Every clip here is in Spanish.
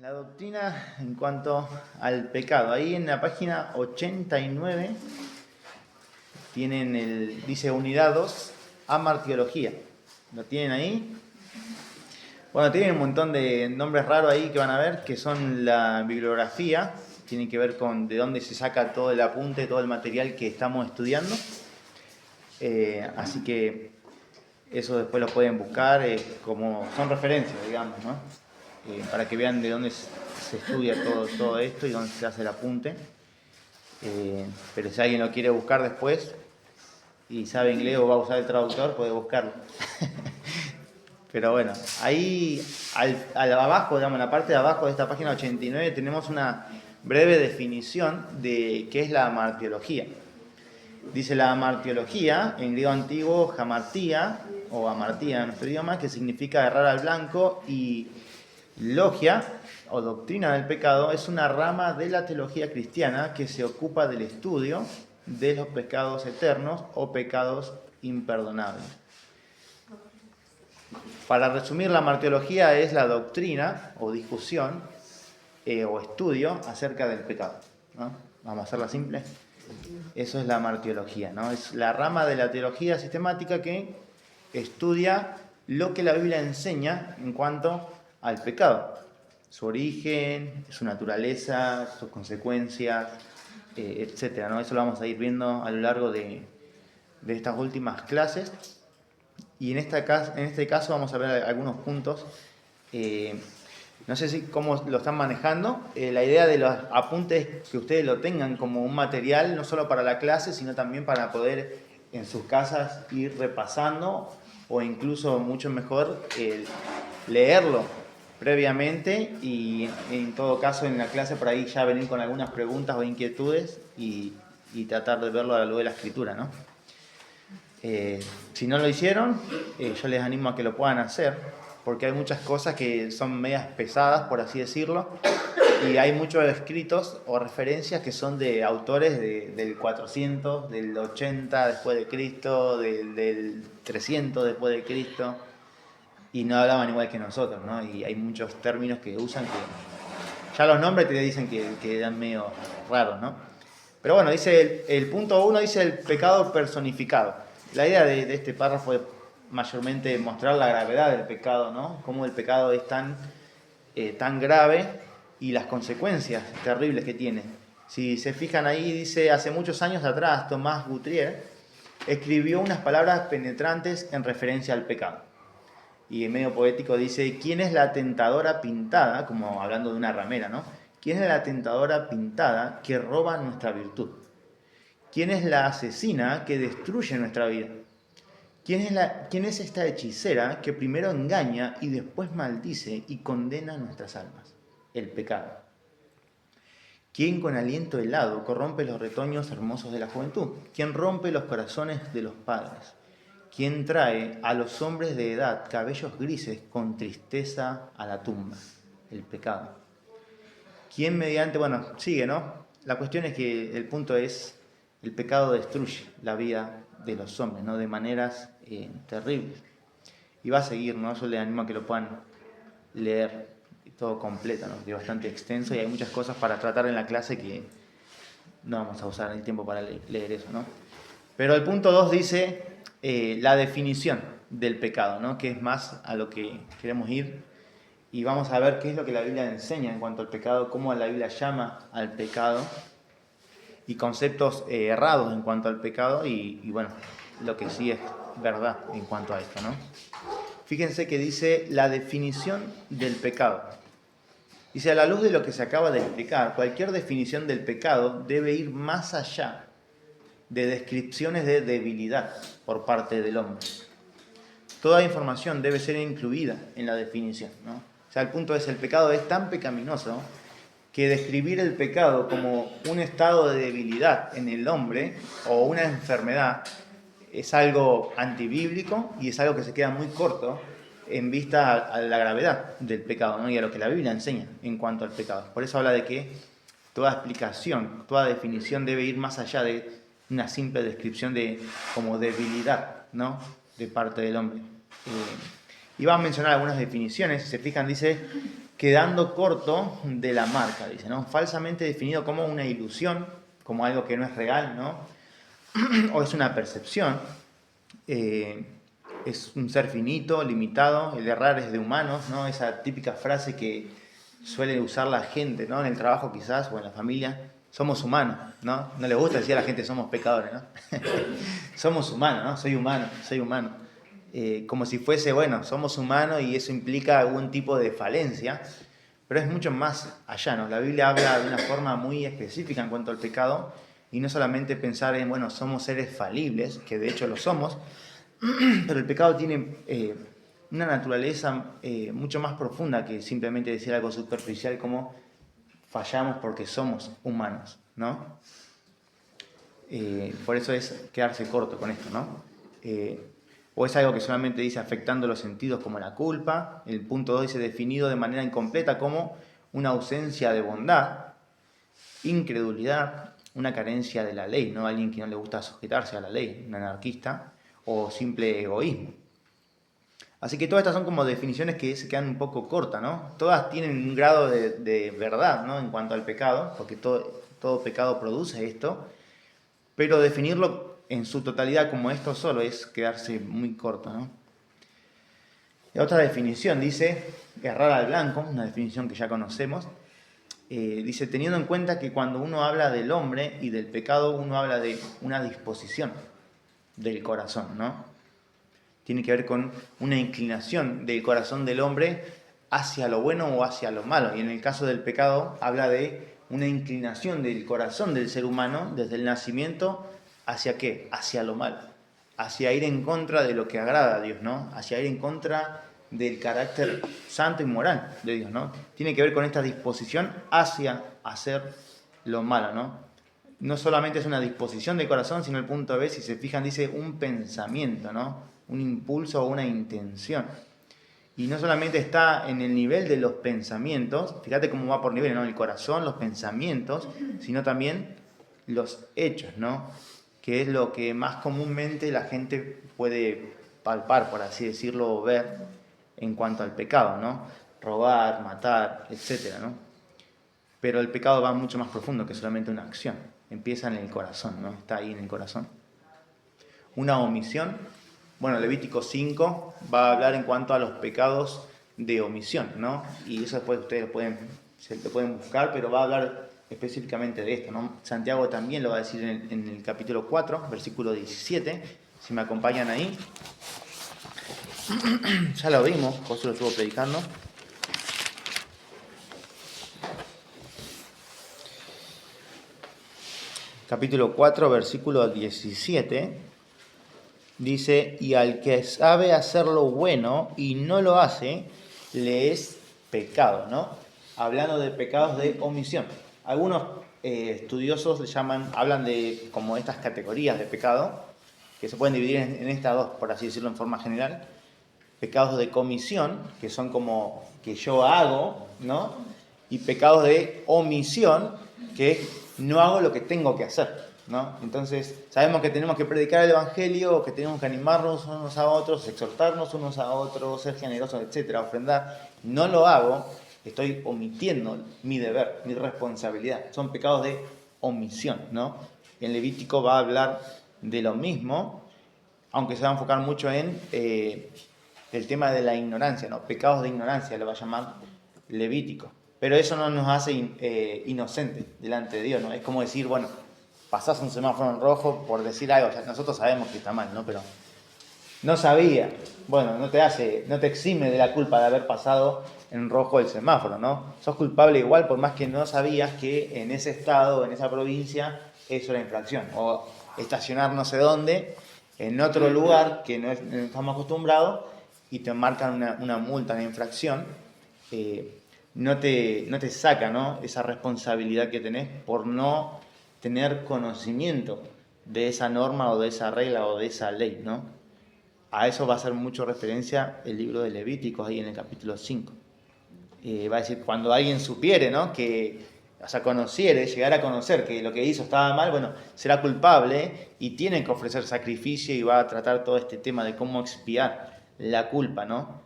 La doctrina en cuanto al pecado. Ahí en la página 89 tienen dice unidad 2, amartiología. ¿Lo tienen ahí? Bueno, tienen un montón de nombres raros ahí que van a ver, que son la bibliografía, tienen que ver con de dónde se saca todo el apunte, todo el material que estamos estudiando. Así que eso después lo pueden buscar, como son referencias, digamos, ¿no? Para que vean de dónde se estudia todo esto y dónde se hace el apunte. Pero si alguien lo quiere buscar después y sabe inglés o va a usar el traductor, puede buscarlo. Pero bueno, ahí abajo, digamos, en la parte de abajo de esta página 89 tenemos una breve definición de qué es la amartiología. Dice la amartiología, en griego antiguo, hamartía, o amartía en nuestro idioma, que significa errar al blanco, y logia, o doctrina del pecado, es una rama de la teología cristiana que se ocupa del estudio de los pecados eternos o pecados imperdonables. Para resumir, la martiología es la doctrina o discusión o estudio acerca del pecado, ¿no? Vamos a hacerla simple. Eso es la martiología, ¿no? Es la rama de la teología sistemática que estudia lo que la Biblia enseña en cuanto al pecado. Su origen, su naturaleza, sus consecuencias, etc., ¿no? Eso lo vamos a ir viendo a lo largo de estas últimas clases. Y en este caso vamos a ver algunos puntos. No sé cómo lo están manejando. La idea de los apuntes es que ustedes lo tengan como un material, no solo para la clase, sino también para poder en sus casas ir repasando o incluso mucho mejor leerlo previamente y en todo caso en la clase por ahí ya venir con algunas preguntas o inquietudes y tratar de verlo a la luz de la escritura, ¿no? Si no lo hicieron, yo les animo a que lo puedan hacer, porque hay muchas cosas que son medias pesadas, por así decirlo, y hay muchos escritos o referencias que son de autores del 400, del 80 después de Cristo, del 300 después de Cristo, y no hablaban igual que nosotros, ¿no? Y hay muchos términos que usan que ya los nombres te dicen que dan medio raros, ¿no? Pero bueno, dice el punto 1 dice el pecado personificado. La idea de este párrafo es mayormente mostrar la gravedad del pecado, ¿no? Cómo el pecado es tan grave y las consecuencias terribles que tiene. Si se fijan ahí, dice, hace muchos años atrás, Tomás Guthrie escribió unas palabras penetrantes en referencia al pecado. Y en medio poético dice, ¿quién es la tentadora pintada? Como hablando de una ramera, ¿no? ¿Quién es la tentadora pintada que roba nuestra virtud? ¿Quién es la asesina que destruye nuestra vida? ¿Quién es esta hechicera que primero engaña y después maldice y condena nuestras almas? El pecado. ¿Quién con aliento helado corrompe los retoños hermosos de la juventud? ¿Quién rompe los corazones de los padres? ¿Quién trae a los hombres de edad cabellos grises con tristeza a la tumba? El pecado. ¿Quién mediante, bueno, sigue, ¿no? La cuestión es que el punto es, el pecado destruye la vida de los hombres, ¿no? De maneras terribles. Y va a seguir, ¿no? Yo les animo a que lo puedan leer todo completo, ¿no? Que es bastante extenso y hay muchas cosas para tratar en la clase que no vamos a usar el tiempo para leer eso, ¿no? Pero el punto 2 dice la definición del pecado, ¿no? Que es más a lo que queremos ir. Y vamos a ver qué es lo que la Biblia enseña en cuanto al pecado, cómo la Biblia llama al pecado y conceptos errados en cuanto al pecado y bueno, lo que sí es verdad en cuanto a esto, ¿no? Fíjense que dice la definición del pecado. Dice, a la luz de lo que se acaba de explicar, cualquier definición del pecado debe ir más allá de descripciones de debilidad por parte del hombre. Toda información debe ser incluida en la definición, ¿no? O sea, el punto es, el pecado es tan pecaminoso que describir el pecado como un estado de debilidad en el hombre o una enfermedad es algo antibíblico y es algo que se queda muy corto en vista a la gravedad del pecado, ¿no? Y a lo que la Biblia enseña en cuanto al pecado. Por eso habla de que toda explicación, toda definición debe ir más allá de una simple descripción de como debilidad, ¿no? De parte del hombre. Y va a mencionar algunas definiciones. Si se fijan, dice quedando corto de la marca, dice, ¿no? Falsamente definido como una ilusión, como algo que no es real, ¿no? O es una percepción, es un ser finito, limitado, el errar es de humanos, ¿no? Esa típica frase que suele usar la gente, ¿no? En el trabajo quizás o en la familia, somos humanos, ¿no? No le gusta decir a la gente somos pecadores, ¿no? Somos humanos, ¿no? Soy humano, soy humano. Como si fuese, bueno, somos humanos y eso implica algún tipo de falencia, pero es mucho más allá, ¿no? La Biblia habla de una forma muy específica en cuanto al pecado, y no solamente pensar en, bueno, somos seres falibles, que de hecho lo somos, pero el pecado tiene una naturaleza mucho más profunda que simplemente decir algo superficial como fallamos porque somos humanos, ¿no? Por eso es quedarse corto con esto, ¿no? O es algo que solamente dice afectando los sentidos como la culpa. El punto 2 dice definido de manera incompleta como una ausencia de bondad, incredulidad, una carencia de la ley, ¿no? Alguien que no le gusta sujetarse a la ley, un anarquista, o simple egoísmo. Así que todas estas son como definiciones que se quedan un poco cortas, ¿no? Todas tienen un grado de verdad, ¿no? En cuanto al pecado, porque todo pecado produce esto, pero definirlo en su totalidad como esto solo es quedarse muy corto, ¿no? Y otra definición dice, errar al blanco, una definición que ya conocemos, dice, teniendo en cuenta que cuando uno habla del hombre y del pecado, uno habla de una disposición del corazón, ¿no? Tiene que ver con una inclinación del corazón del hombre hacia lo bueno o hacia lo malo. Y en el caso del pecado, habla de una inclinación del corazón del ser humano desde el nacimiento hacia ¿qué? Hacia lo malo. Hacia ir en contra de lo que agrada a Dios, ¿no? Hacia ir en contra del carácter santo y moral de Dios, ¿no? Tiene que ver con esta disposición hacia hacer lo malo, ¿no? No solamente es una disposición de corazón, sino el punto B, si se fijan, dice un pensamiento, ¿no? Un impulso o una intención. Y no solamente está en el nivel de los pensamientos, fíjate cómo va por nivel, ¿no? El corazón, los pensamientos, sino también los hechos, ¿no? Que es lo que más comúnmente la gente puede palpar, por así decirlo, o ver en cuanto al pecado, ¿no? Robar, matar, etcétera, ¿no? Pero el pecado va mucho más profundo que solamente una acción. Empieza en el corazón, ¿no? Está ahí en el corazón. Una omisión. Bueno, Levítico 5 va a hablar en cuanto a los pecados de omisión, ¿no? Y eso después ustedes lo pueden buscar, pero va a hablar específicamente de esto, ¿no? Santiago también lo va a decir en el capítulo 4, versículo 17. Si me acompañan ahí. Ya lo vimos, José lo estuvo predicando. Capítulo 4, versículo 17, dice, y al que sabe hacer lo bueno y no lo hace, le es pecado, ¿no? Hablando de pecados de omisión. Algunos estudiosos hablan de como estas categorías de pecado, que se pueden dividir en estas dos, por así decirlo en forma general. Pecados de comisión, que son como que yo hago, ¿no? Y pecados de omisión, que no hago lo que tengo que hacer, ¿no? Entonces, sabemos que tenemos que predicar el Evangelio, que tenemos que animarnos unos a otros, exhortarnos unos a otros, ser generosos, etcétera, ofrendar. No lo hago, estoy omitiendo mi deber, mi responsabilidad. Son pecados de omisión, ¿no? En Levítico va a hablar de lo mismo, aunque se va a enfocar mucho en el tema de la ignorancia, ¿no? Pecados de ignorancia lo va a llamar Levítico. Pero eso no nos hace inocentes delante de Dios, ¿no? Es como decir, bueno, pasás un semáforo en rojo por decir algo, ya nosotros sabemos que está mal, ¿no? Pero no sabía. Bueno, no te exime de la culpa de haber pasado en rojo el semáforo, ¿no? Sos culpable igual por más que no sabías que en ese estado, en esa provincia, eso era infracción. O estacionar no sé dónde, en otro lugar que no estamos acostumbrados, y te marcan una multa, una infracción, no te saca, ¿no? Esa responsabilidad que tenés por no tener conocimiento de esa norma o de esa regla o de esa ley, ¿no? A eso va a hacer mucho referencia el libro de Levíticos ahí en el capítulo 5. Va a decir, cuando alguien supiere, ¿no? O sea, llegara a conocer que lo que hizo estaba mal, bueno, será culpable y tiene que ofrecer sacrificio y va a tratar todo este tema de cómo expiar la culpa, ¿no?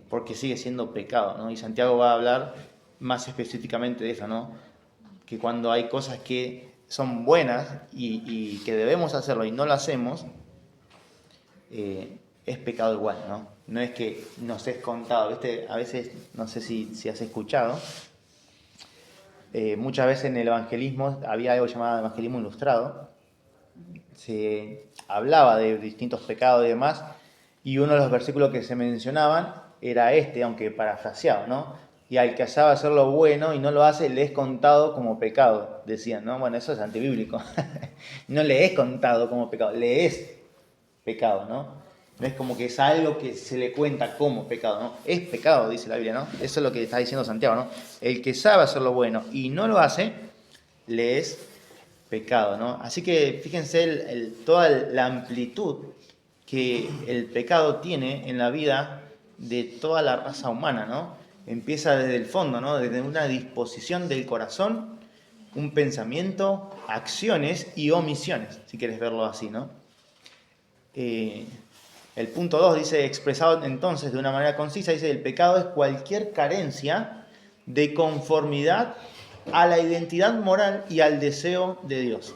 porque sigue siendo pecado, ¿no? Y Santiago va a hablar más específicamente de eso, ¿no? Que cuando hay cosas que son buenas y que debemos hacerlo y no lo hacemos, es pecado igual, ¿no? No es que nos es contado, ¿viste? A veces, no sé si has escuchado, muchas veces en el evangelismo había algo llamado evangelismo ilustrado, se hablaba de distintos pecados y demás, y uno de los versículos que se mencionaban era este, aunque parafraseado, ¿no? Y al que sabe hacer lo bueno y no lo hace, le es contado como pecado, decían, ¿no? Bueno, eso es antibíblico. No le es contado como pecado, le es pecado, ¿no? No es como que es algo que se le cuenta como pecado, ¿no? Es pecado, dice la Biblia, ¿no? Eso es lo que está diciendo Santiago, ¿no? El que sabe hacer lo bueno y no lo hace, le es pecado, ¿no? Así que fíjense toda la amplitud que el pecado tiene en la vida de toda la raza humana, ¿no? Empieza desde el fondo, ¿no? Desde una disposición del corazón, un pensamiento, acciones y omisiones, si quieres verlo así, ¿no? El punto 2 dice, expresado entonces de una manera concisa, dice, el pecado es cualquier carencia de conformidad a la identidad moral y al deseo de Dios.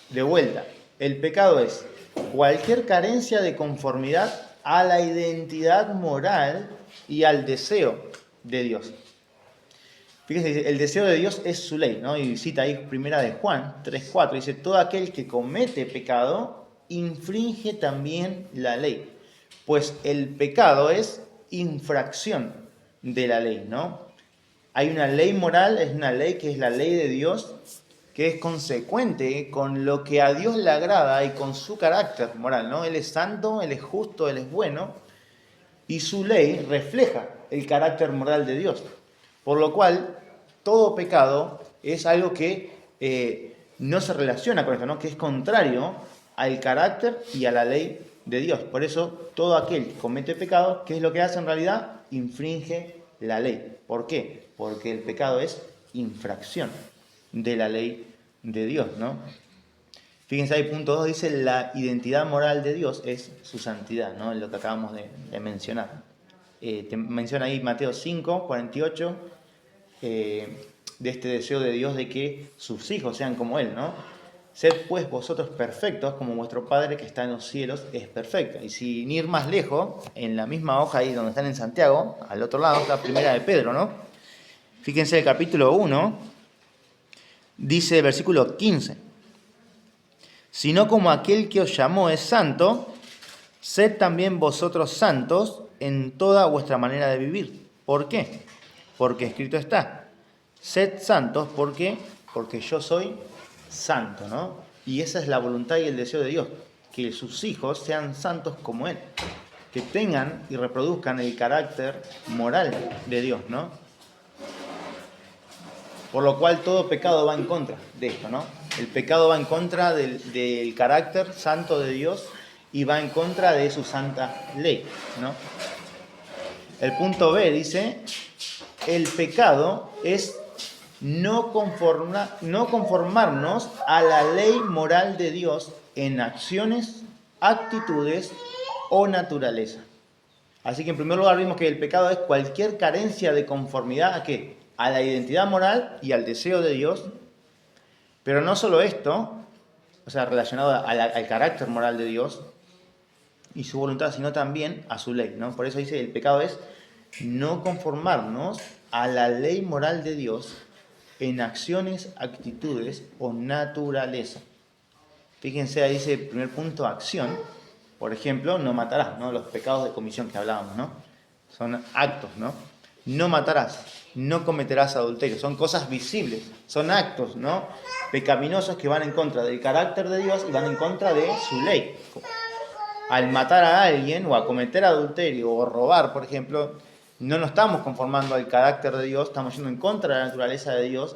De vuelta, el pecado es cualquier carencia de conformidad a la identidad moral y al deseo de Dios. Fíjense, el deseo de Dios es su ley, ¿no? Y cita ahí primera de Juan 3:4, dice, todo aquel que comete pecado infringe también la ley, pues el pecado es infracción de la ley, ¿no? Hay una ley moral, es una ley que es la ley de Dios, que es consecuente con lo que a Dios le agrada y con su carácter moral, ¿no? Él es santo, Él es justo, Él es bueno, y su ley refleja el carácter moral de Dios. Por lo cual, todo pecado es algo que no se relaciona con esto, ¿no? Que es contrario al carácter y a la ley de Dios. Por eso, todo aquel que comete pecado, ¿qué es lo que hace en realidad? Infringe la ley. ¿Por qué? Porque el pecado es infracción de la ley de Dios, ¿no? Fíjense ahí, punto 2 dice, la identidad moral de Dios es su santidad, ¿no? Lo que acabamos de mencionar. Te menciona ahí Mateo 5:48, de este deseo de Dios de que sus hijos sean como Él, ¿no? Sed pues vosotros perfectos como vuestro Padre que está en los cielos es perfecto. Y sin ir más lejos, en la misma hoja ahí donde están en Santiago, al otro lado está primera de Pedro, ¿no? Fíjense el capítulo 1, dice el versículo 15. Sino como aquel que os llamó es santo, sed también vosotros santos en toda vuestra manera de vivir. ¿Por qué? Porque escrito está, sed santos, ¿por qué? Porque yo soy santo, ¿no? Y esa es la voluntad y el deseo de Dios, que sus hijos sean santos como Él, que tengan y reproduzcan el carácter moral de Dios, ¿no? Por lo cual todo pecado va en contra de esto, ¿no? El pecado va en contra del carácter santo de Dios y va en contra de su santa ley, ¿no? El punto B dice, el pecado es no conformarnos a la ley moral de Dios en acciones, actitudes o naturaleza. Así que en primer lugar vimos que el pecado es cualquier carencia de conformidad ¿a qué? A la identidad moral y al deseo de Dios. Pero no solo esto, o sea, relacionado al carácter moral de Dios y su voluntad, sino también a su ley, ¿no? Por eso dice, el pecado es no conformarnos a la ley moral de Dios en acciones, actitudes o naturaleza. Fíjense, ahí dice, primer punto, acción. Por ejemplo, no matarás, ¿no? Los pecados de comisión que hablábamos, ¿no? Son actos, ¿no? No matarás, no cometerás adulterio. Son cosas visibles, son actos, ¿no? Pecaminosos que van en contra del carácter de Dios y van en contra de su ley. Al matar a alguien o a cometer adulterio o robar, por ejemplo, no nos estamos conformando al carácter de Dios, estamos yendo en contra de la naturaleza de Dios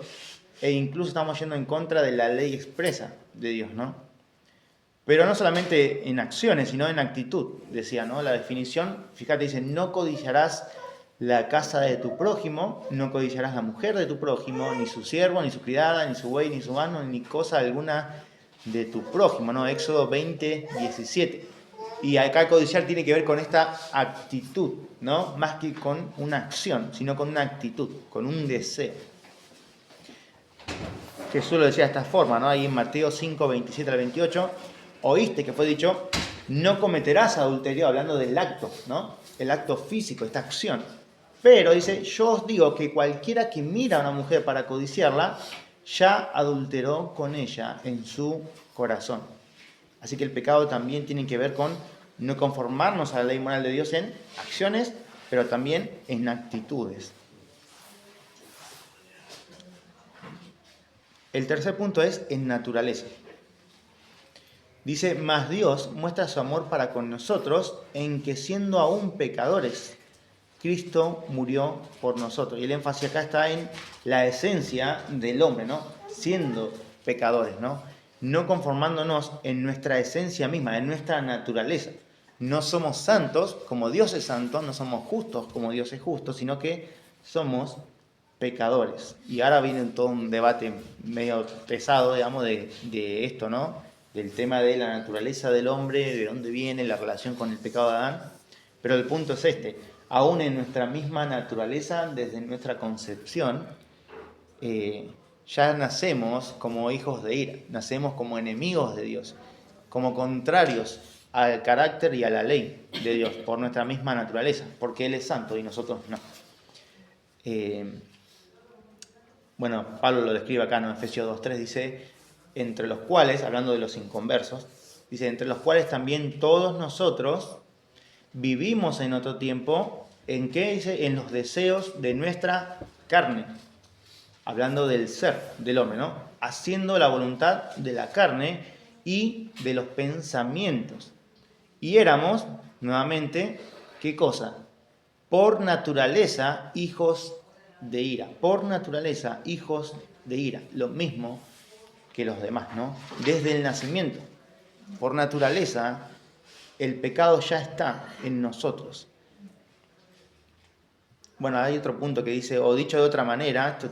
e incluso estamos yendo en contra de la ley expresa de Dios, ¿no? Pero no solamente en acciones, sino en actitud, decía, ¿no? La definición, fíjate, dice, no codiciarás la casa de tu prójimo, no codiciarás la mujer de tu prójimo, ni su siervo, ni su criada, ni su buey, ni su asno, ni cosa alguna de tu prójimo, ¿no? Éxodo 20:17. Y acá codiciar tiene que ver con esta actitud, ¿no? Más que con una acción, sino con una actitud, con un deseo. Jesús lo decía de esta forma, ¿no? Ahí en Mateo 5, 27 al 28, oíste que fue dicho, no cometerás adulterio, hablando del acto, ¿no? El acto físico, esta acción. Pero dice, yo os digo que cualquiera que mira a una mujer para codiciarla, ya adulteró con ella en su corazón. Así que el pecado también tiene que ver con no conformarnos a la ley moral de Dios en acciones, pero también en actitudes. El tercer punto es en naturaleza. Dice, mas Dios muestra su amor para con nosotros en que siendo aún pecadores, Cristo murió por nosotros. Y el énfasis acá está en la esencia del hombre, ¿no? Siendo pecadores, ¿no? No conformándonos en nuestra esencia misma, en nuestra naturaleza. No somos santos como Dios es santo, no somos justos como Dios es justo, sino que somos pecadores. Y ahora viene todo un debate medio pesado, digamos, de esto, ¿no? Del tema de la naturaleza del hombre, de dónde viene la relación con el pecado de Adán. Pero el punto es este, aún en nuestra misma naturaleza, desde nuestra concepción, ya nacemos como hijos de ira, nacemos como enemigos de Dios, como contrarios al carácter y a la ley de Dios, por nuestra misma naturaleza, porque Él es santo y nosotros no. Bueno, Pablo lo describe acá en Efesios 2.3, dice, entre los cuales, hablando de los inconversos, dice, entre los cuales también todos nosotros vivimos en otro tiempo, ¿en qué dice? En los deseos de nuestra carne. Hablando del ser, del hombre, ¿no? Haciendo la voluntad de la carne y de los pensamientos. Y éramos, nuevamente, ¿qué cosa? Por naturaleza, hijos de ira. Por naturaleza, hijos de ira. Lo mismo que los demás, ¿no? Desde el nacimiento. Por naturaleza, el pecado ya está en nosotros. Bueno, hay otro punto que dice, o dicho de otra manera, esto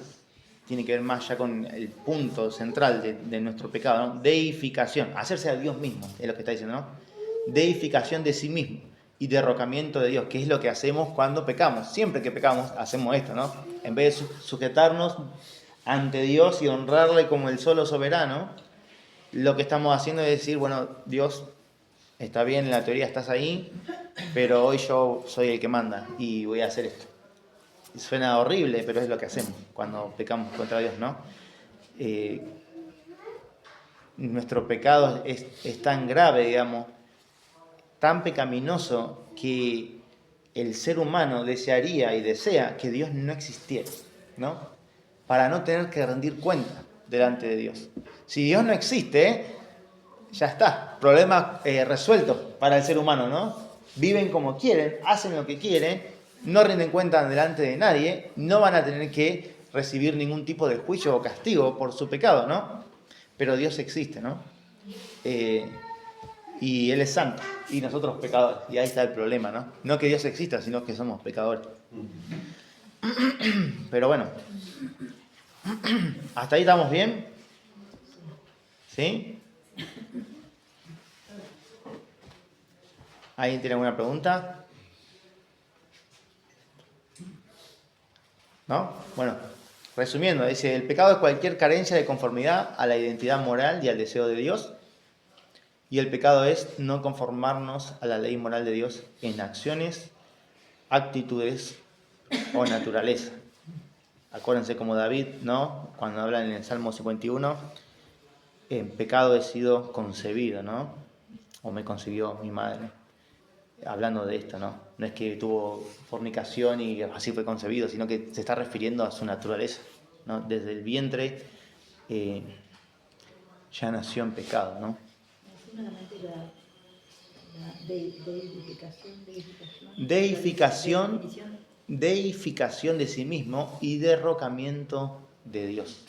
tiene que ver más ya con el punto central de nuestro pecado, ¿no? Deificación, hacerse a Dios mismo, es lo que está diciendo, ¿no? Deificación de sí mismo y derrocamiento de Dios, que es lo que hacemos cuando pecamos. Siempre que pecamos hacemos esto, ¿no? En vez de sujetarnos ante Dios y honrarle como el solo soberano, lo que estamos haciendo es decir, bueno, Dios, está bien, en la teoría estás ahí, pero hoy yo soy el que manda y voy a hacer esto. Suena horrible, pero es lo que hacemos cuando pecamos contra Dios, ¿no? Nuestro pecado es tan grave, digamos, tan pecaminoso, que el ser humano desearía y desea que Dios no existiera, ¿no? Para no tener que rendir cuenta delante de Dios. Si Dios no existe, ya está, problema resuelto para el ser humano, ¿no? Viven como quieren, hacen lo que quieren, no rinden cuenta delante de nadie, no van a tener que recibir ningún tipo de juicio o castigo por su pecado, ¿no? Pero Dios existe, ¿no? Y Él es santo, y nosotros pecadores, y ahí está el problema, ¿no? No que Dios exista, sino que somos pecadores. Pero bueno, ¿hasta ahí estamos bien? ¿Sí? ¿Alguien tiene alguna pregunta? ¿No? Bueno, resumiendo, dice, el pecado es cualquier carencia de conformidad a la identidad moral y al deseo de Dios. Y el pecado es no conformarnos a la ley moral de Dios en acciones, actitudes o naturaleza. Acuérdense como David, ¿no? Cuando habla en el Salmo 51, en pecado he sido concebido, ¿no? O me concibió mi madre. Hablando de esto, ¿no? No es que tuvo fornicación y así fue concebido, sino que se está refiriendo a su naturaleza, ¿no? Desde el vientre ya nació en pecado, ¿no? Deificación de sí mismo y derrocamiento de Dios.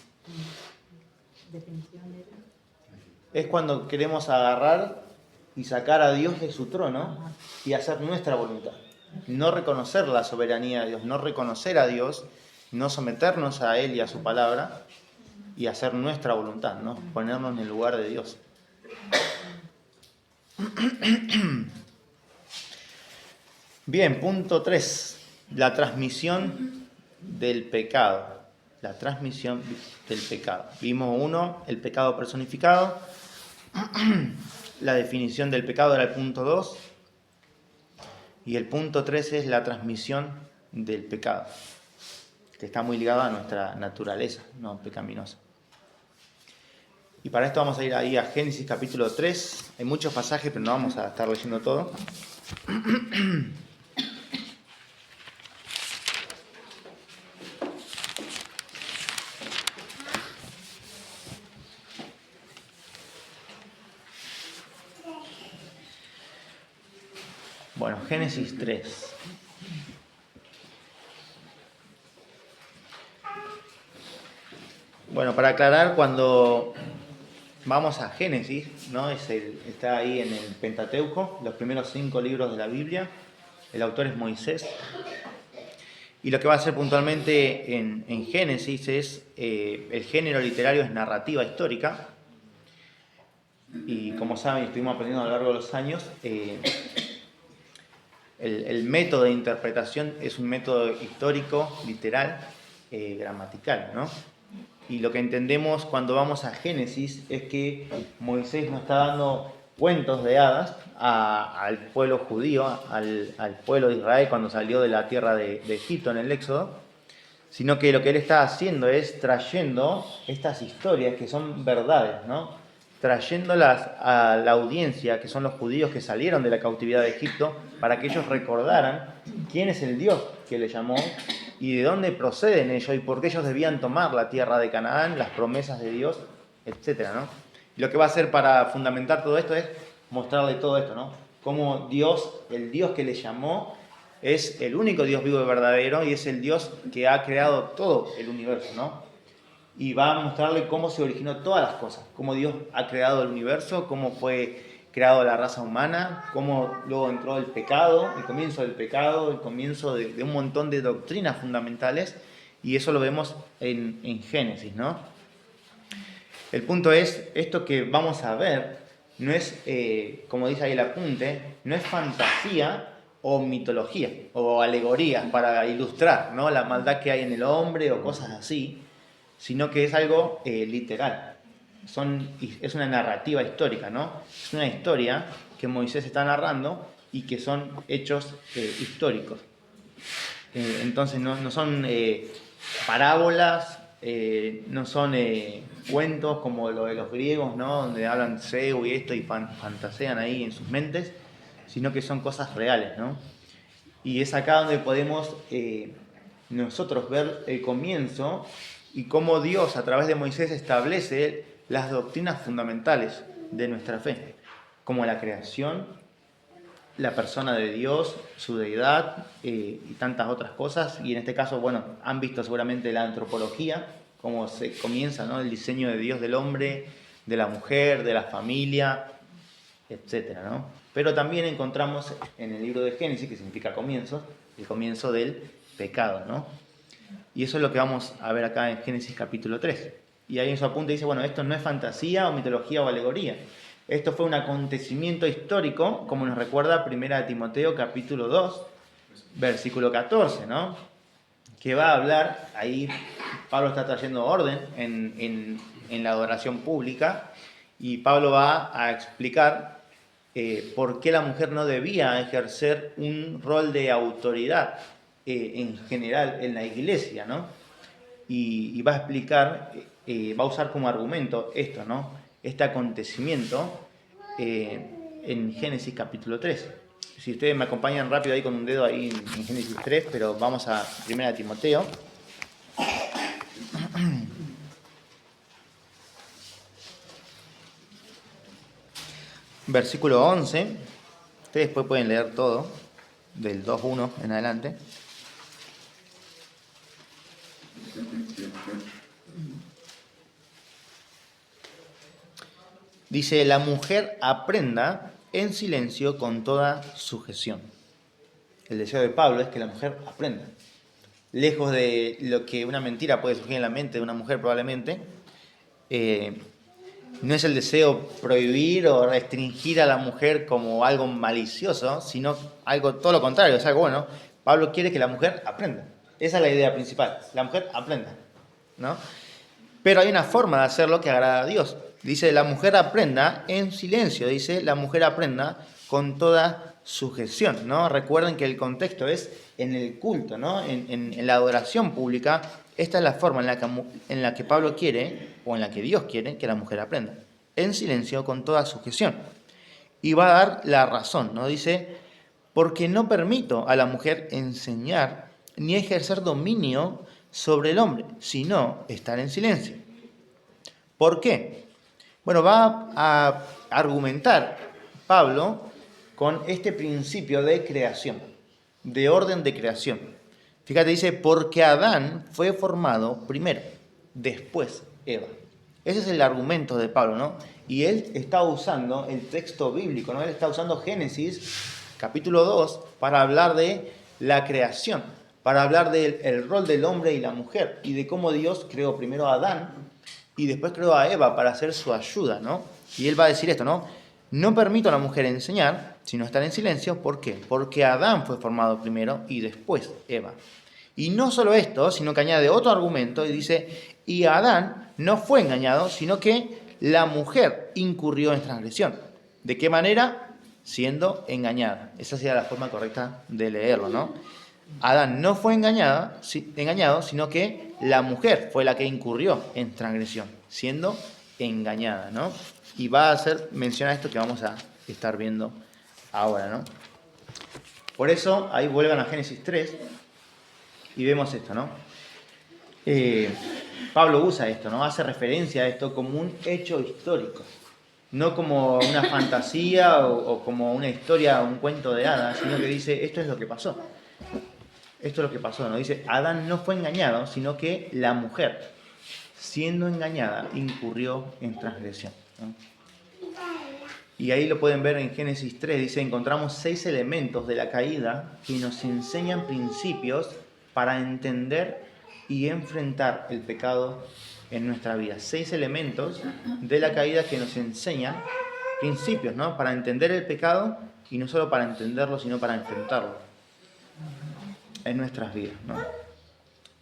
Es cuando queremos agarrar y sacar a Dios de su trono y hacer nuestra voluntad. No reconocer la soberanía de Dios, no reconocer a Dios, no someternos a Él y a su palabra y hacer nuestra voluntad, ¿no? Ponernos en el lugar de Dios. Bien, punto 3. La transmisión del pecado. La transmisión del pecado. Vimos 1, el pecado personificado. La definición del pecado era el punto 2. Y el punto 3 es la transmisión del pecado, que está muy ligado a nuestra naturaleza, no pecaminosa. Y para esto vamos a ir ahí a Génesis capítulo 3. Hay muchos pasajes, pero no vamos a estar leyendo todo. Bueno, Génesis 3. Bueno, para aclarar, cuando vamos a Génesis, ¿no? Está ahí en el Pentateuco, los primeros 5 libros de la Biblia. El autor es Moisés. Y lo que va a hacer puntualmente en Génesis es, el género literario es narrativa histórica. Y como saben, estuvimos aprendiendo a lo largo de los años, el método de interpretación es un método histórico, literal, gramatical, ¿no? Y lo que entendemos cuando vamos a Génesis es que Moisés nos está dando cuentos de hadas al pueblo judío, al pueblo de Israel cuando salió de la tierra de Egipto en el Éxodo, sino que lo que él está haciendo es trayendo estas historias que son verdades, ¿no? Trayéndolas a la audiencia, que son los judíos que salieron de la cautividad de Egipto, para que ellos recordaran quién es el Dios que les llamó y de dónde proceden ellos y por qué ellos debían tomar la tierra de Canaán, las promesas de Dios, etc., ¿no? Y lo que va a hacer para fundamentar todo esto es mostrarle todo esto, ¿no? Cómo Dios, el Dios que les llamó, es el único Dios vivo y verdadero y es el Dios que ha creado todo el universo, ¿no? Y va a mostrarle cómo se originó todas las cosas, cómo Dios ha creado el universo, cómo fue creado la raza humana, cómo luego entró el pecado, el comienzo del pecado, el comienzo de un montón de doctrinas fundamentales, y eso lo vemos en Génesis, ¿no? El punto es, esto que vamos a ver no es, como dice ahí el apunte, no es fantasía o mitología o alegoría para ilustrar, ¿no?, la maldad que hay en el hombre o cosas así, sino que es algo literal. Es una narrativa histórica, ¿no? Es una historia que Moisés está narrando y que son hechos históricos. Entonces no son parábolas, no son cuentos como lo de los griegos, ¿no?, donde hablan Zeus y esto y fantasean ahí en sus mentes, sino que son cosas reales, ¿no? Y es acá donde podemos nosotros ver el comienzo y cómo Dios a través de Moisés establece las doctrinas fundamentales de nuestra fe, como la creación, la persona de Dios, su deidad y tantas otras cosas. Y en este caso, bueno, han visto seguramente la antropología, cómo se comienza, ¿no?, el diseño de Dios del hombre, de la mujer, de la familia, etcétera, ¿no? Pero también encontramos en el libro de Génesis, que significa comienzo, el comienzo del pecado, ¿no? Y eso es lo que vamos a ver acá en Génesis capítulo 3. Y ahí en su apunte dice, bueno, esto no es fantasía o mitología o alegoría. Esto fue un acontecimiento histórico, como nos recuerda 1 Timoteo capítulo 2, versículo 14, ¿no? Que va a hablar, ahí Pablo está trayendo orden en la adoración pública, y Pablo va a explicar por qué la mujer no debía ejercer un rol de autoridad en general en la iglesia, ¿no? Y va a explicar, va a usar como argumento esto, ¿no?, este acontecimiento en Génesis capítulo 3. Si ustedes me acompañan rápido ahí con un dedo ahí en Génesis 3, pero vamos a 1 Timoteo. Versículo 11. Ustedes después pueden leer todo, del 2.1 en adelante. Dice, la mujer aprenda en silencio con toda sujeción. El deseo de Pablo es que la mujer aprenda. Lejos de lo que una mentira puede surgir en la mente de una mujer probablemente, no es el deseo prohibir o restringir a la mujer como algo malicioso, sino algo todo lo contrario, es algo bueno. Pablo quiere que la mujer aprenda. Esa es la idea principal, la mujer aprenda, ¿no? Pero hay una forma de hacerlo que agrada a Dios. Dice, la mujer aprenda en silencio, dice, la mujer aprenda con toda sujeción, ¿no? Recuerden que el contexto es en el culto, ¿no? En la adoración pública. Esta es la forma en la que Pablo quiere, o en la que Dios quiere, que la mujer aprenda. En silencio, con toda sujeción. Y va a dar la razón, ¿no? Dice, porque no permito a la mujer enseñar ni ejercer dominio sobre el hombre, sino estar en silencio. ¿Por qué? Bueno, va a argumentar Pablo con este principio de creación, de orden de creación. Fíjate, dice, porque Adán fue formado primero, después Eva. Ese es el argumento de Pablo, ¿no? Y él está usando el texto bíblico, ¿no? Él está usando Génesis, capítulo 2, para hablar de la creación, para hablar del rol del hombre y la mujer, y de cómo Dios creó primero a Adán y después creó a Eva para hacer su ayuda, ¿no? Y él va a decir esto, ¿no? No permito a la mujer enseñar, sino estar en silencio. ¿Por qué? Porque Adán fue formado primero y después Eva. Y no solo esto, sino que añade otro argumento y dice, y Adán no fue engañado, sino que la mujer incurrió en transgresión. ¿De qué manera? Siendo engañada. Esa sería la forma correcta de leerlo, ¿no? Adán no fue engañado, sino que la mujer fue la que incurrió en transgresión, siendo engañada, ¿no? Y va a hacer mención a esto que vamos a estar viendo ahora, ¿no? Por eso, ahí vuelvan a Génesis 3 y vemos esto, ¿no? Pablo usa esto, ¿no? Hace referencia a esto como un hecho histórico, no como una fantasía o como una historia, un cuento de hadas, sino que dice, esto es lo que pasó. Esto es lo que pasó, ¿no? Dice, Adán no fue engañado, sino que la mujer, siendo engañada, incurrió en transgresión, ¿no? Y ahí lo pueden ver en Génesis 3, dice, encontramos 6 elementos de la caída que nos enseñan principios para entender y enfrentar el pecado en nuestra vida. 6 elementos de la caída que nos enseñan principios, ¿no? Para entender el pecado y no solo para entenderlo, sino para enfrentarlo en nuestras vidas, ¿no?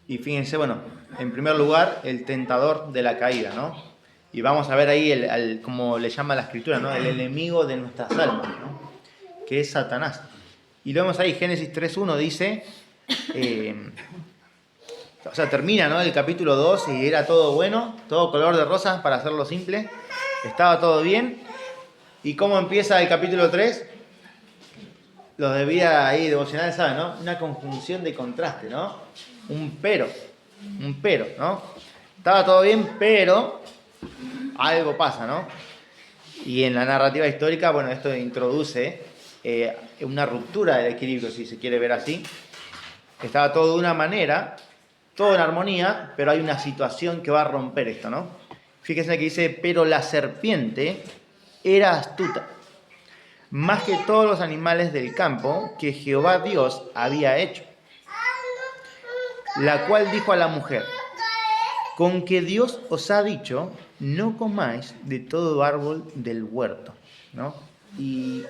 Y fíjense, bueno, en primer lugar, el tentador de la caída, ¿no? Y vamos a ver ahí, como le llama la Escritura, ¿no? El enemigo de nuestras almas, ¿no? Que es Satanás. Y lo vemos ahí, Génesis 3.1 dice, o sea, termina, ¿no? El capítulo 2 y era todo bueno, todo color de rosa, para hacerlo simple. Estaba todo bien. ¿Y cómo empieza el capítulo 3? Los de vida ahí devocional saben, ¿no? Una conjunción de contraste, ¿no? Un pero, ¿no? Estaba todo bien, pero algo pasa, ¿no? Y en la narrativa histórica, bueno, esto introduce una ruptura del equilibrio, si se quiere ver así. Estaba todo de una manera, todo en armonía, pero hay una situación que va a romper esto, ¿no? Fíjense que dice, pero la serpiente era astuta, más que todos los animales del campo que Jehová Dios había hecho, la cual dijo a la mujer, con que Dios os ha dicho, no comáis de todo árbol del huerto, ¿no? Y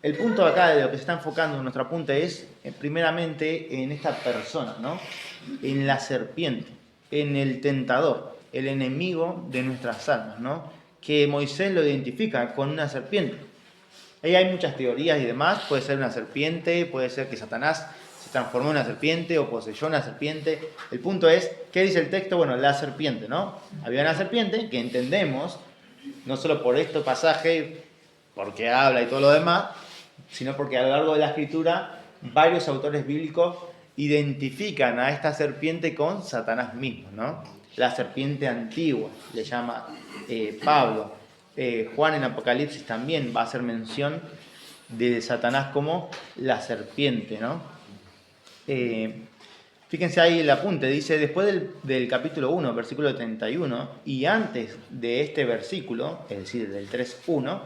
el punto acá de lo que se está enfocando en nuestro apunte es, primeramente, en esta persona, ¿no? En la serpiente, en el tentador, el enemigo de nuestras almas, ¿no? Que Moisés lo identifica con una serpiente. Ahí hay muchas teorías y demás, puede ser una serpiente, puede ser que Satanás se transformó en una serpiente o poseyó una serpiente. El punto es, ¿qué dice el texto? Bueno, la serpiente, ¿no? Había una serpiente que entendemos, no solo por este pasaje, porque habla y todo lo demás, sino porque a lo largo de la Escritura varios autores bíblicos identifican a esta serpiente con Satanás mismo, ¿no? La serpiente antigua, le llama Pablo. Juan en Apocalipsis también va a hacer mención de Satanás como la serpiente, ¿no? Fíjense ahí el apunte, dice, después del capítulo 1, versículo 31, y antes de este versículo, es decir, del 3.1,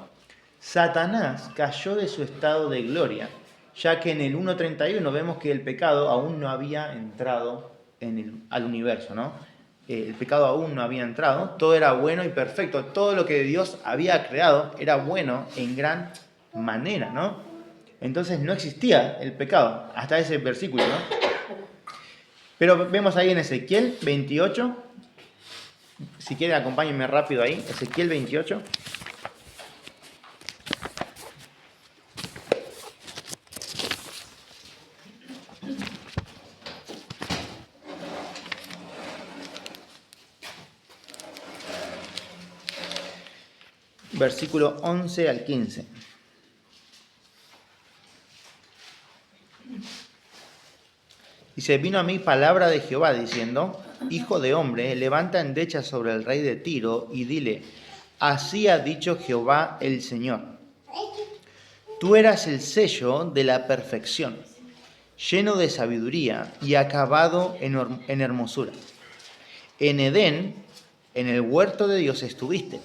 Satanás cayó de su estado de gloria, ya que en el 1.31 vemos que el pecado aún no había entrado al universo, ¿no? el pecado aún no había entrado, todo era bueno y perfecto, todo lo que Dios había creado era bueno en gran manera, ¿no? Entonces no existía el pecado, hasta ese versículo, ¿no? Pero vemos ahí en Ezequiel 28, si quieren acompáñenme rápido ahí, Ezequiel 28. Versículo 11 al 15. Dice, vino a mí palabra de Jehová diciendo, hijo de hombre, levanta endecha sobre el rey de Tiro y dile, así ha dicho Jehová el Señor. Tú eras el sello de la perfección, lleno de sabiduría y acabado en hermosura. En Edén, en el huerto de Dios estuviste.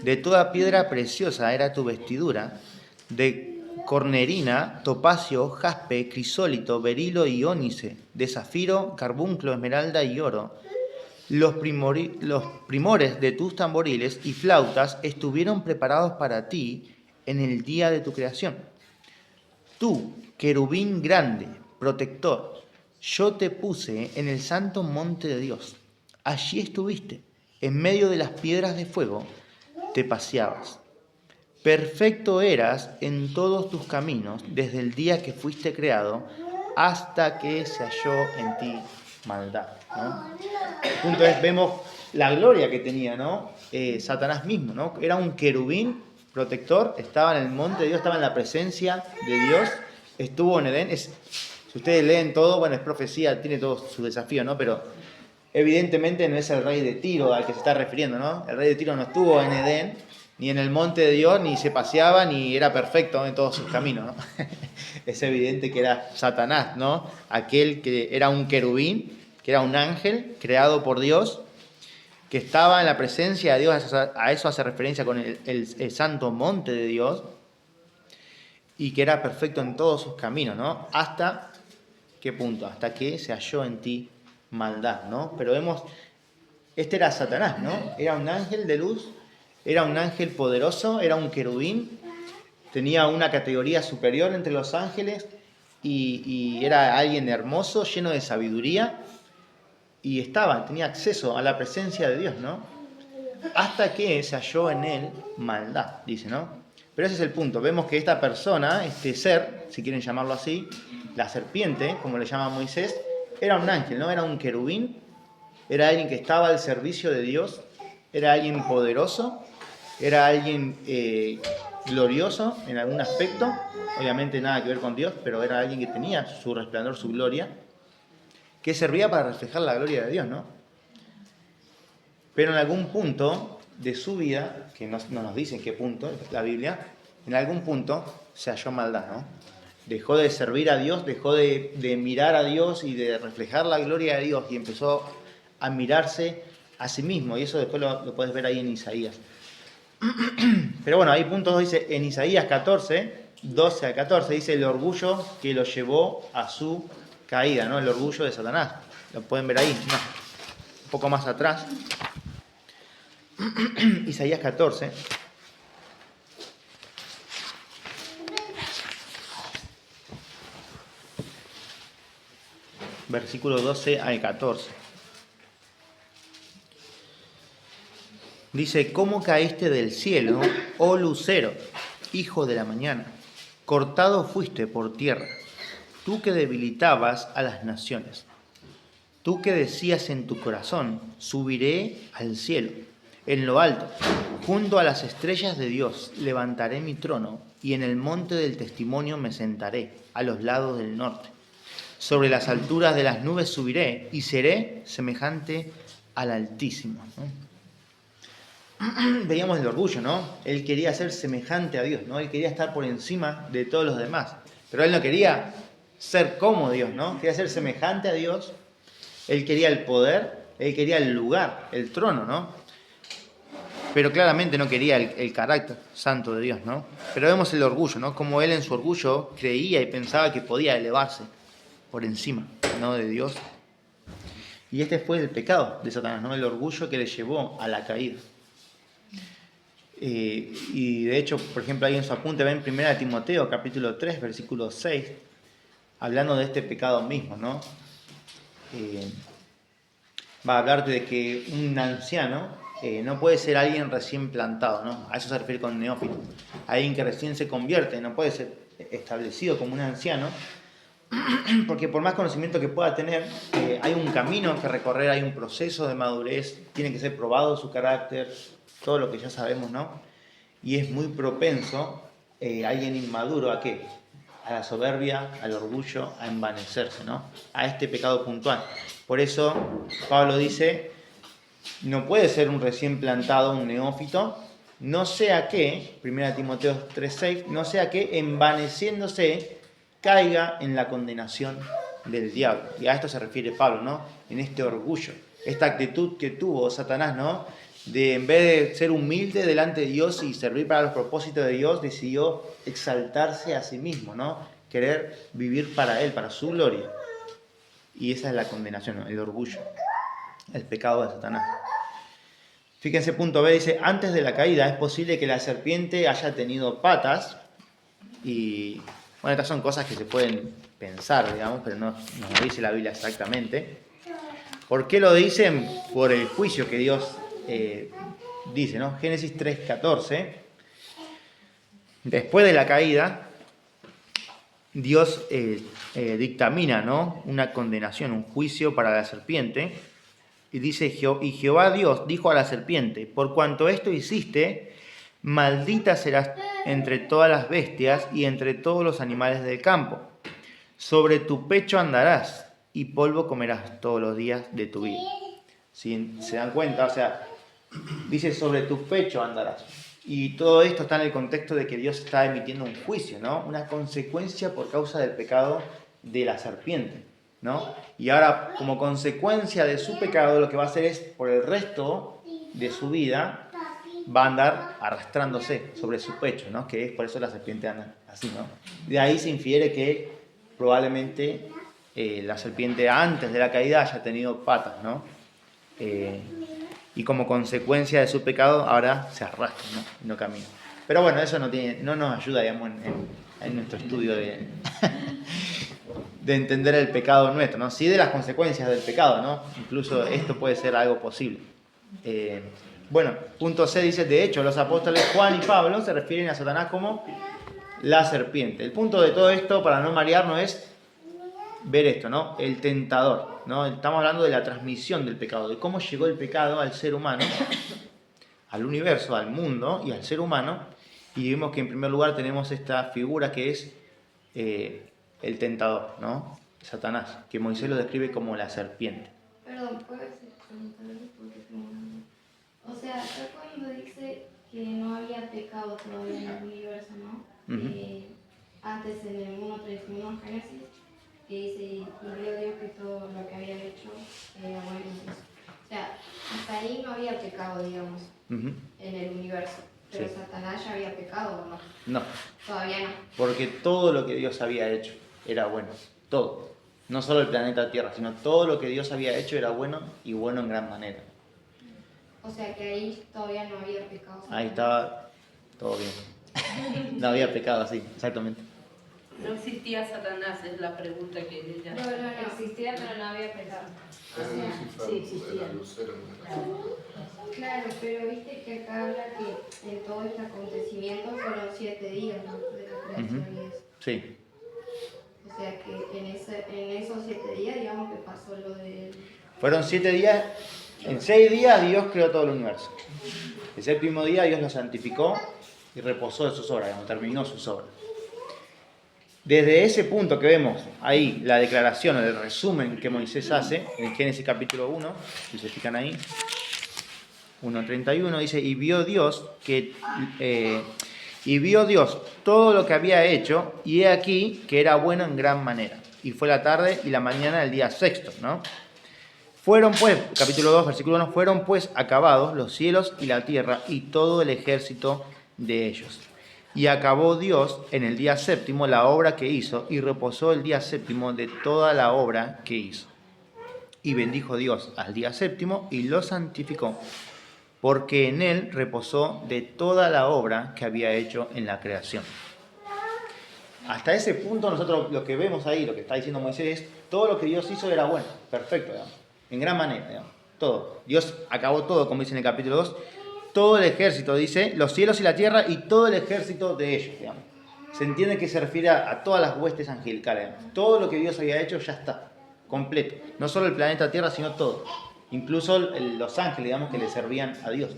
De toda piedra preciosa era tu vestidura, de cornerina, topacio, jaspe, crisólito, berilo y ónice, de zafiro, carbunclo, esmeralda y oro. Los primores de tus tamboriles y flautas estuvieron preparados para ti en el día de tu creación. Tú, querubín grande, protector, yo te puse en el santo monte de Dios. Allí estuviste, en medio de las piedras de fuego, te paseabas. Perfecto eras en todos tus caminos, desde el día que fuiste creado, hasta que se halló en ti maldad, ¿no? El punto es, vemos la gloria que tenía, ¿no? Satanás mismo, ¿no? Era un querubín protector, estaba en el monte de Dios, estaba en la presencia de Dios, estuvo en Edén. Si ustedes leen todo, bueno, es profecía, tiene todo su desafío, ¿no? Pero evidentemente no es el rey de Tiro al que se está refiriendo, ¿no? El rey de Tiro no estuvo en Edén, ni en el monte de Dios, ni se paseaba, ni era perfecto en todos sus caminos, ¿no? Es evidente que era Satanás, ¿no? Aquel que era un querubín, que era un ángel creado por Dios, que estaba en la presencia de Dios, a eso hace referencia con el santo monte de Dios, y que era perfecto en todos sus caminos, ¿no? ¿Hasta qué punto? Hasta que se halló en ti maldad, ¿no? Pero vemos, este era Satanás, ¿no? Era un ángel de luz, era un ángel poderoso, era un querubín, tenía una categoría superior entre los ángeles y era alguien hermoso, lleno de sabiduría, y tenía acceso a la presencia de Dios, ¿no? Hasta que se halló en él maldad, dice, ¿no? Pero ese es el punto. Vemos que esta persona, este ser, si quieren llamarlo así, la serpiente, como le llama Moisés, era un ángel, ¿no? Era un querubín, era alguien que estaba al servicio de Dios, era alguien poderoso, era alguien glorioso en algún aspecto, obviamente nada que ver con Dios, pero era alguien que tenía su resplandor, su gloria, que servía para reflejar la gloria de Dios, ¿no? Pero en algún punto de su vida, que no nos dice en qué punto, la Biblia, en algún punto se halló maldad, ¿no? Dejó de servir a Dios, dejó de mirar a Dios y de reflejar la gloria de Dios y empezó a mirarse a sí mismo, y eso después lo puedes ver ahí en Isaías. Pero bueno, ahí punto 2 dice, en Isaías 14, 12 al 14, dice el orgullo que lo llevó a su caída, ¿no? El orgullo de Satanás. Lo pueden ver ahí, ¿no? Un poco más atrás. Isaías 14. Versículo 12 al 14. Dice, ¿cómo caíste del cielo, oh lucero, hijo de la mañana? Cortado fuiste por tierra, tú que debilitabas a las naciones. Tú que decías en tu corazón, subiré al cielo, en lo alto, junto a las estrellas de Dios, levantaré mi trono, y en el monte del testimonio me sentaré, a los lados del norte. Sobre las alturas de las nubes subiré, y seré semejante al Altísimo, ¿no? Veíamos el orgullo, ¿no? Él quería ser semejante a Dios, ¿no? Él quería estar por encima de todos los demás. Pero él no quería ser como Dios, ¿no? Quería ser semejante a Dios. Él quería el poder, él quería el lugar, el trono, ¿no? Pero claramente no quería el carácter santo de Dios, ¿no? Pero vemos el orgullo, ¿no? Como él en su orgullo creía y pensaba que podía elevarse por encima, ¿no? De Dios. Y este fue el pecado de Satanás, ¿no? El orgullo que le llevó a la caída. Y de hecho, por ejemplo, ahí en su apunte ven 1 Timoteo, capítulo 3, versículo 6, hablando de este pecado mismo, ¿no? Va a hablarte de que un anciano no puede ser alguien recién plantado, ¿no? A eso se refiere con neófito. Alguien que recién se convierte, no puede ser establecido como un anciano, porque por más conocimiento que pueda tener, hay un camino que recorrer, hay un proceso de madurez, tiene que ser probado su carácter, todo lo que ya sabemos, ¿no? Y es muy propenso alguien inmaduro ¿a qué? A la soberbia, al orgullo, a envanecerse, ¿no? A este pecado puntual. Por eso Pablo dice, no puede ser un recién plantado, un neófito, no sea que, 1 Timoteo 3:6, no sea que envaneciéndose caiga en la condenación del diablo. Y a esto se refiere Pablo, ¿no? En este orgullo, esta actitud que tuvo Satanás, ¿no? De en vez de ser humilde delante de Dios y servir para los propósitos de Dios, decidió exaltarse a sí mismo, ¿no? Querer vivir para Él, para su gloria. Y esa es la condenación, ¿no? El orgullo, el pecado de Satanás. Fíjense, punto B dice, antes de la caída es posible que la serpiente haya tenido patas y, bueno, estas son cosas que se pueden pensar, digamos, pero no nos dice la Biblia exactamente. ¿Por qué lo dicen? Por el juicio que Dios dice, ¿no? Génesis 3:14. Después de la caída, Dios dictamina, ¿no? Una condenación, un juicio para la serpiente. Y dice, y Jehová Dios dijo a la serpiente, por cuanto esto hiciste, maldita serás entre todas las bestias y entre todos los animales del campo. Sobre tu pecho andarás y polvo comerás todos los días de tu vida. Si se dan cuenta, o sea, dice sobre tu pecho andarás. Y todo esto está en el contexto de que Dios está emitiendo un juicio, ¿no? Una consecuencia por causa del pecado de la serpiente, ¿no? Y ahora, como consecuencia de su pecado, lo que va a hacer es, por el resto de su vida, va a andar arrastrándose sobre su pecho, ¿no? Que es por eso la serpiente anda así, ¿no? De ahí se infiere que probablemente la serpiente antes de la caída haya tenido patas, ¿no? Y como consecuencia de su pecado ahora se arrastra, ¿no? No camina. Pero bueno, eso no nos ayuda, digamos, en nuestro estudio de entender el pecado nuestro, ¿no? Sí de las consecuencias del pecado, ¿no? Incluso esto puede ser algo posible. Bueno, punto C dice, de hecho, los apóstoles Juan y Pablo se refieren a Satanás como la serpiente. El punto de todo esto, para no marearnos, es ver esto, ¿no? El tentador, ¿no? Estamos hablando de la transmisión del pecado, de cómo llegó el pecado al ser humano, al universo, al mundo y al ser humano. Y vemos que en primer lugar tenemos esta figura que es el tentador, ¿no? Satanás, que Moisés lo describe como la serpiente. Perdón, ¿puedes preguntarle por qué tengo una duda? O sea, acá cuando dice que no había pecado todavía en el universo, ¿no? Antes en el 1:31 Génesis, que dice, y vio Dios que todo lo que había hecho era bueno. O sea, hasta ahí no había pecado, digamos, en el universo. Pero sí. ¿Satanás ya había pecado o no? No. Todavía no. Porque todo lo que Dios había hecho era bueno. Todo. No solo el planeta Tierra, sino todo lo que Dios había hecho era bueno y bueno en gran manera. O sea que ahí todavía no había pecado. Ahí estaba todo bien. No había pecado, sí, exactamente. No existía Satanás, es la pregunta que ella... No existía, pero no había pecado. O sea, sí existía. Claro, pero viste que acá habla que en todo este acontecimiento fueron 7 días, ¿no? De la creación y eso. Sí. O sea que en esos 7 días, digamos que pasó lo de... Fueron 7 días, en 6 días Dios creó todo el universo. El séptimo día Dios lo santificó y reposó de sus obras, digamos, terminó sus obras. Desde ese punto que vemos ahí, la declaración, el resumen que Moisés hace, en Génesis capítulo 1, si se fijan ahí, 1:31, dice, y vio Dios todo lo que había hecho, y he aquí que era bueno en gran manera. Y fue la tarde y la mañana del día sexto, ¿no? Fueron pues, capítulo 2, versículo 1, fueron pues acabados los cielos y la tierra y todo el ejército de ellos. Y acabó Dios en el día séptimo la obra que hizo y reposó el día séptimo de toda la obra que hizo. Y bendijo Dios al día séptimo y lo santificó, porque en él reposó de toda la obra que había hecho en la creación. Hasta ese punto nosotros lo que vemos ahí, lo que está diciendo Moisés, es todo lo que Dios hizo era bueno, perfecto, digamos, en gran manera, digamos, todo. Dios acabó todo, como dice en el capítulo 2, todo el ejército, dice, los cielos y la tierra y todo el ejército de ellos, digamos. Se entiende que se refiere a todas las huestes angelicales, digamos. Todo lo que Dios había hecho ya está, completo. No solo el planeta Tierra, sino todo. Incluso los ángeles, digamos, que le servían a Dios,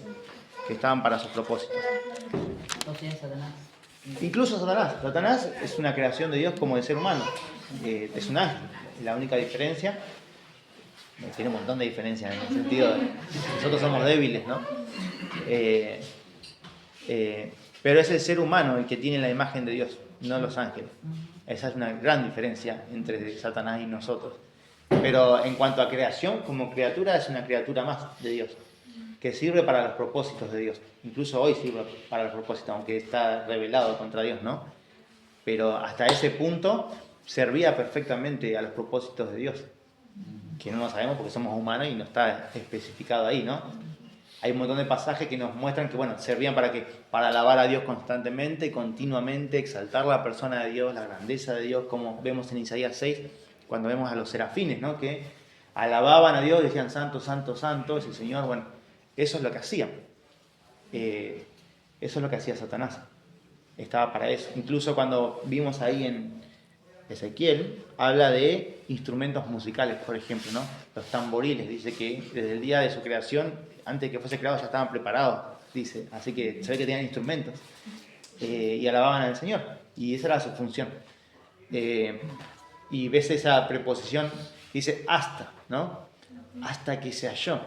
que estaban para sus propósitos. O sea, Satanás. Incluso Satanás. Satanás es una creación de Dios como el ser humano. Es un ángel. La única diferencia, tiene un montón de diferencias en el sentido de nosotros somos débiles, ¿no? Pero es el ser humano el que tiene la imagen de Dios, no los ángeles. Esa es una gran diferencia entre Satanás y nosotros. Pero en cuanto a creación, como criatura, es una criatura más de Dios, que sirve para los propósitos de Dios. Incluso hoy sirve para los propósitos, aunque está rebelado contra Dios, ¿no? Pero hasta ese punto servía perfectamente a los propósitos de Dios, que no lo sabemos porque somos humanos y no está especificado ahí, ¿no? Hay un montón de pasajes que nos muestran que, bueno, servían para ¿qué? Para alabar a Dios constantemente, continuamente, exaltar la persona de Dios, la grandeza de Dios, como vemos en Isaías 6, cuando vemos a los serafines, ¿no? Que alababan a Dios, decían santo, santo, santo, es el Señor. Bueno, eso es lo que hacían. Eso es lo que hacía Satanás. Estaba para eso. Incluso cuando vimos ahí en Ezequiel, habla de instrumentos musicales, por ejemplo, ¿no? Los tamboriles. Dice que desde el día de su creación, antes de que fuese creado, ya estaban preparados, dice. Así que se ve que tenían instrumentos. Y alababan al Señor. Y esa era su función. Y ves esa preposición, dice hasta, ¿no? Hasta que se halló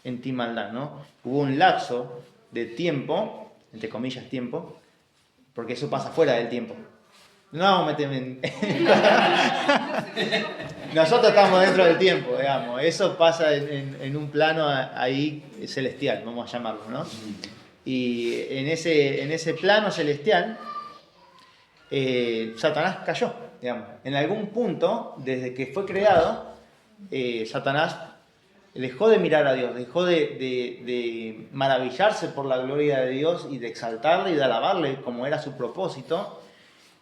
en ti maldad, ¿no? Hubo un lapso de tiempo, entre comillas tiempo, porque eso pasa fuera del tiempo. No vamos a meterme en... Nosotros estamos dentro del tiempo, digamos. Eso pasa en un plano ahí celestial, vamos a llamarlo, ¿no? Y en ese plano celestial, Satanás cayó, digamos. En algún punto, desde que fue creado, Satanás dejó de mirar a Dios, dejó de maravillarse por la gloria de Dios y de exaltarle y de alabarle como era su propósito,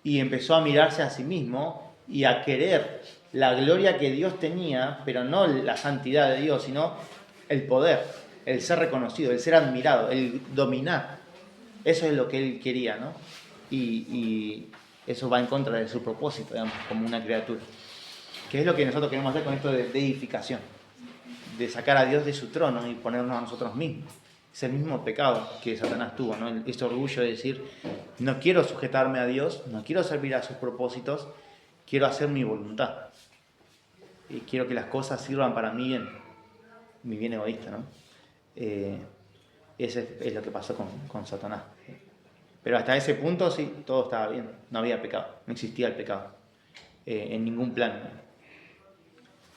y empezó a mirarse a sí mismo y a querer la gloria que Dios tenía, pero no la santidad de Dios, sino el poder, el ser reconocido, el ser admirado, el dominar. Eso es lo que él quería, ¿no? Y eso va en contra de su propósito, digamos, como una criatura. Que es lo que nosotros queremos hacer con esto de edificación, de sacar a Dios de su trono y ponernos a nosotros mismos. Es el mismo pecado que Satanás tuvo, ¿no? Este orgullo de decir, no quiero sujetarme a Dios, no quiero servir a sus propósitos, quiero hacer mi voluntad. Y quiero que las cosas sirvan para mi bien egoísta, ¿no? Ese es lo que pasó con Satanás. Pero hasta ese punto sí, todo estaba bien, no había pecado, no existía el pecado, en ningún plano.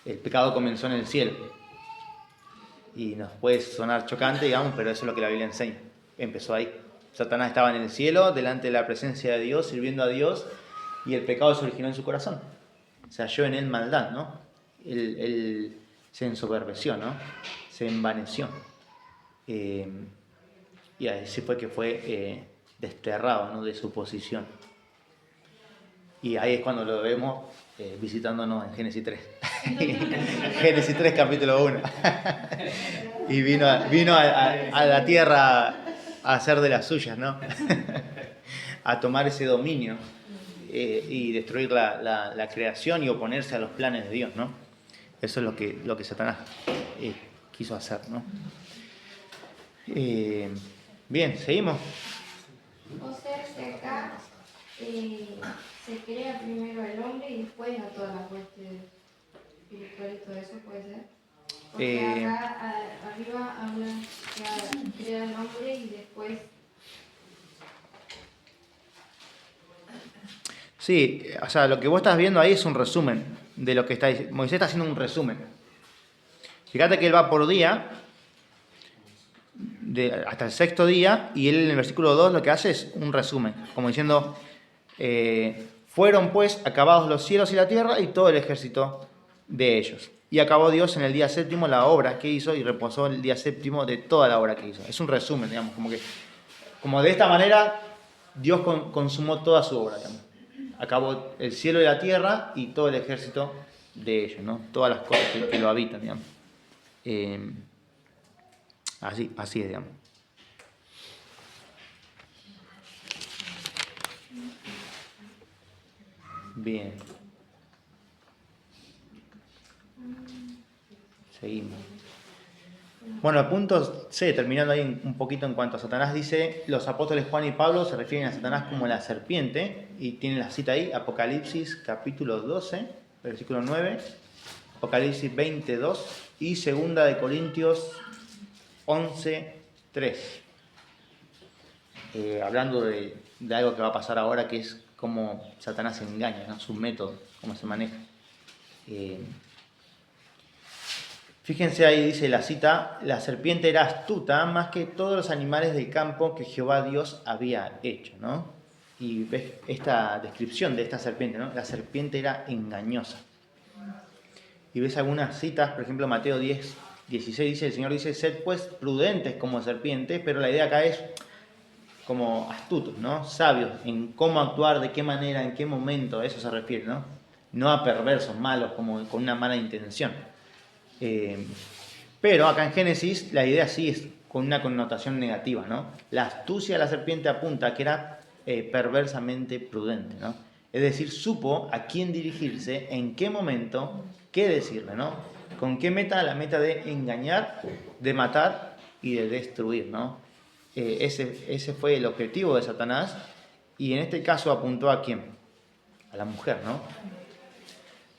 El pecado comenzó en el cielo. Y nos puede sonar chocante, digamos, pero eso es lo que la Biblia enseña. Empezó ahí. Satanás estaba en el cielo, delante de la presencia de Dios, sirviendo a Dios, y el pecado se originó en su corazón. Se halló en él maldad, ¿no? Él se ensoberbeció, ¿no? Se envaneció. Y así fue que fue desterrado, ¿no? De su posición. Y ahí es cuando lo vemos visitándonos en Génesis 3. Génesis 3, capítulo 1. Y vino a la tierra a hacer de las suyas, ¿no? A tomar ese dominio y destruir la creación y oponerse a los planes de Dios, ¿no? Eso es lo que Satanás quiso hacer, ¿no? Bien, seguimos. O sea que acá se crea primero el hombre y después a todas las huestes espirituales y todo eso, ¿puede ser? Porque acá arriba habla que crea el hombre y después... Sí, o sea, lo que vos estás viendo ahí es un resumen de lo que está diciendo. Moisés está haciendo un resumen. Fíjate que él va por día, hasta el sexto día, y él en el versículo 2 lo que hace es un resumen, como diciendo, fueron pues acabados los cielos y la tierra y todo el ejército de ellos. y acabó Dios en el día séptimo la obra que hizo y reposó el día séptimo de toda la obra que hizo. Es un resumen, digamos, como de esta manera Dios consumó toda su obra, digamos. Acabó el cielo y la tierra y todo el ejército de ellos, ¿no? Todas las cosas que lo habitan, digamos. Así es, digamos. Bien. Seguimos. Bueno, el punto C, terminando ahí un poquito en cuanto a Satanás, dice, los apóstoles Juan y Pablo se refieren a Satanás como la serpiente, y tienen la cita ahí, Apocalipsis capítulo 12, versículo 9, Apocalipsis 22 y 2 de Corintios 11, 3. Hablando de algo que va a pasar ahora, que es cómo Satanás engaña, ¿no? Su método, cómo se maneja. Fíjense ahí, dice la cita, la serpiente era astuta más que todos los animales del campo que Jehová Dios había hecho, ¿no? Y ves esta descripción de esta serpiente, ¿no? La serpiente era engañosa. Y ves algunas citas, por ejemplo, Mateo 10, 16 dice, el Señor dice, sed pues prudentes como serpientes, pero la idea acá es como astutos, ¿no? Sabios en cómo actuar, de qué manera, en qué momento, a eso se refiere, ¿no? No a perversos, malos, como con una mala intención. Pero acá en Génesis la idea sí es con una connotación negativa, ¿no? La astucia de la serpiente apunta a que era perversamente prudente, ¿no? Es decir, supo a quién dirigirse, en qué momento, qué decirle, ¿no? ¿Con qué meta? La meta de engañar, de matar y de destruir, ¿no? Ese fue el objetivo de Satanás, y en este caso apuntó ¿a quién? A la mujer, ¿no?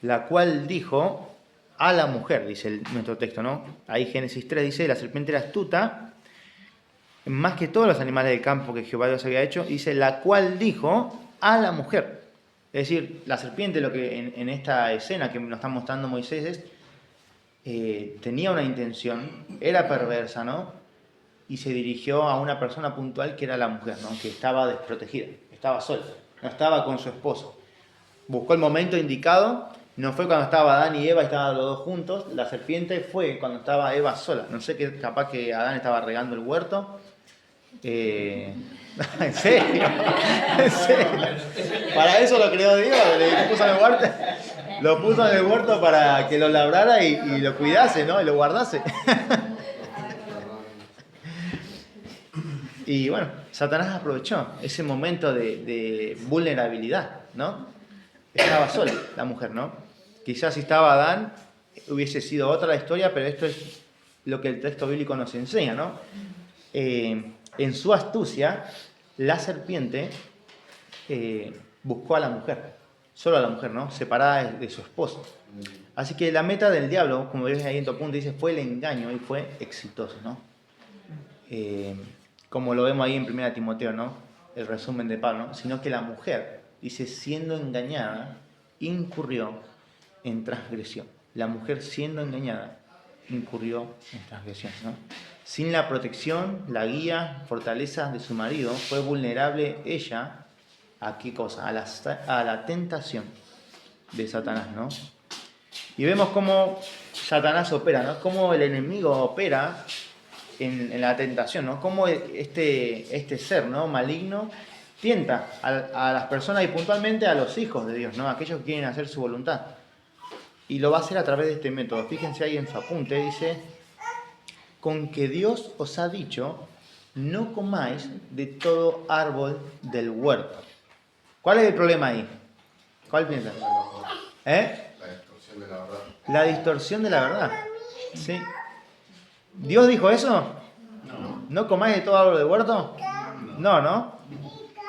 La cual dijo a la mujer, dice nuestro texto, ¿no? Ahí Génesis 3 dice, la serpiente era astuta, más que todos los animales del campo que Jehová Dios había hecho, dice, la cual dijo a la mujer. Es decir, la serpiente, lo que en esta escena que nos está mostrando Moisés, tenía una intención, era perversa, ¿no? Y se dirigió a una persona puntual que era la mujer, ¿no? Que estaba desprotegida, estaba sola, no estaba con su esposo. Buscó el momento indicado, no fue cuando estaba Adán y Eva, estaban los dos juntos, la serpiente fue cuando estaba Eva sola. No sé, capaz que Adán estaba regando el huerto. ¿En serio? ¿En serio? Para eso lo creó Dios, le puso en el huerto. Lo puso en el huerto para que lo labrara y lo cuidase, ¿no? Y lo guardase. Y bueno, Satanás aprovechó ese momento de vulnerabilidad, ¿no? Estaba sola la mujer, ¿no? Quizás si estaba Adán hubiese sido otra la historia, pero esto es lo que el texto bíblico nos enseña, ¿no? En su astucia, la serpiente buscó a la mujer, solo a la mujer, ¿no? Separada de su esposo. Así que la meta del diablo, como ves ahí en tu apunte, dice, fue el engaño y fue exitoso, ¿no? Como lo vemos ahí en 1 Timoteo, ¿no? El resumen de Pablo, ¿no? Sino que la mujer, dice, siendo engañada, incurrió en transgresión. La mujer, siendo engañada, incurrió en transgresión, ¿no? Sin la protección, la guía, fortaleza de su marido, fue vulnerable ella a qué cosa, a la tentación de Satanás, ¿no? Y vemos cómo Satanás opera, ¿no? Cómo el enemigo opera en la tentación, ¿no? Cómo este ser, ¿no? Maligno tienta a las personas y puntualmente a los hijos de Dios, ¿no? Aquellos que quieren hacer su voluntad. Y lo va a hacer a través de este método. Fíjense ahí en su apunte, dice, con que Dios os ha dicho, no comáis de todo árbol del huerto. ¿Cuál es el problema ahí? ¿Cuál piensas? La distorsión de la verdad. La distorsión de la verdad. ¿Sí? ¿Dios dijo eso? No. ¿No comáis de todo árbol del huerto? No, ¿no?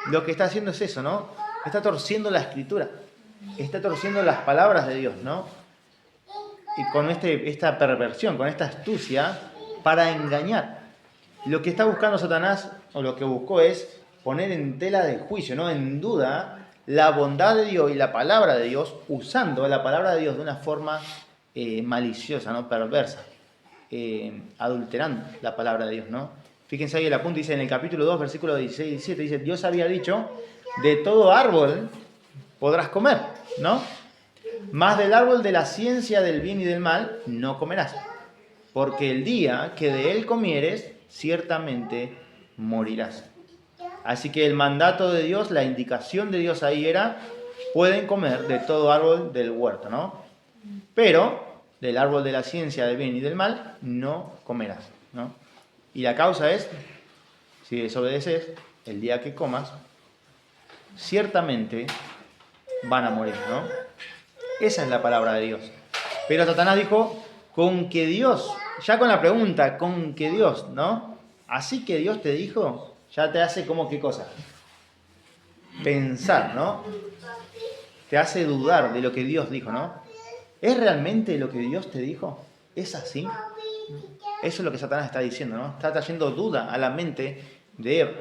Lo que está haciendo es eso, ¿no? Está torciendo la escritura. Está torciendo las palabras de Dios, ¿no? Y con esta perversión, con esta astucia, para engañar. Lo que está buscando Satanás, o lo que buscó, es poner en tela de juicio, ¿no? En duda, la bondad de Dios y la palabra de Dios, usando la palabra de Dios de una forma maliciosa, ¿no? Perversa, adulterando la palabra de Dios, ¿no? Fíjense ahí el apunte, dice en el capítulo 2, versículo 16 y 17, dice, Dios había dicho, de todo árbol podrás comer, ¿no? Mas del árbol de la ciencia del bien y del mal no comerás, porque el día que de él comieres, ciertamente morirás. Así que el mandato de Dios, la indicación de Dios ahí era, pueden comer de todo árbol del huerto, ¿no? Pero del árbol de la ciencia del bien y del mal no comerás, ¿no? Y la causa es, si desobedeces, el día que comas, ciertamente van a morir, ¿no? Esa es la palabra de Dios. Pero Satanás dijo, con que Dios, ya con la pregunta, con que Dios, ¿no? Así que Dios te dijo, ya te hace como qué cosa. Pensar, ¿no? Te hace dudar de lo que Dios dijo, ¿no? ¿Es realmente lo que Dios te dijo? ¿Es así? Eso es lo que Satanás está diciendo, ¿no? Está trayendo duda a la mente de Eva.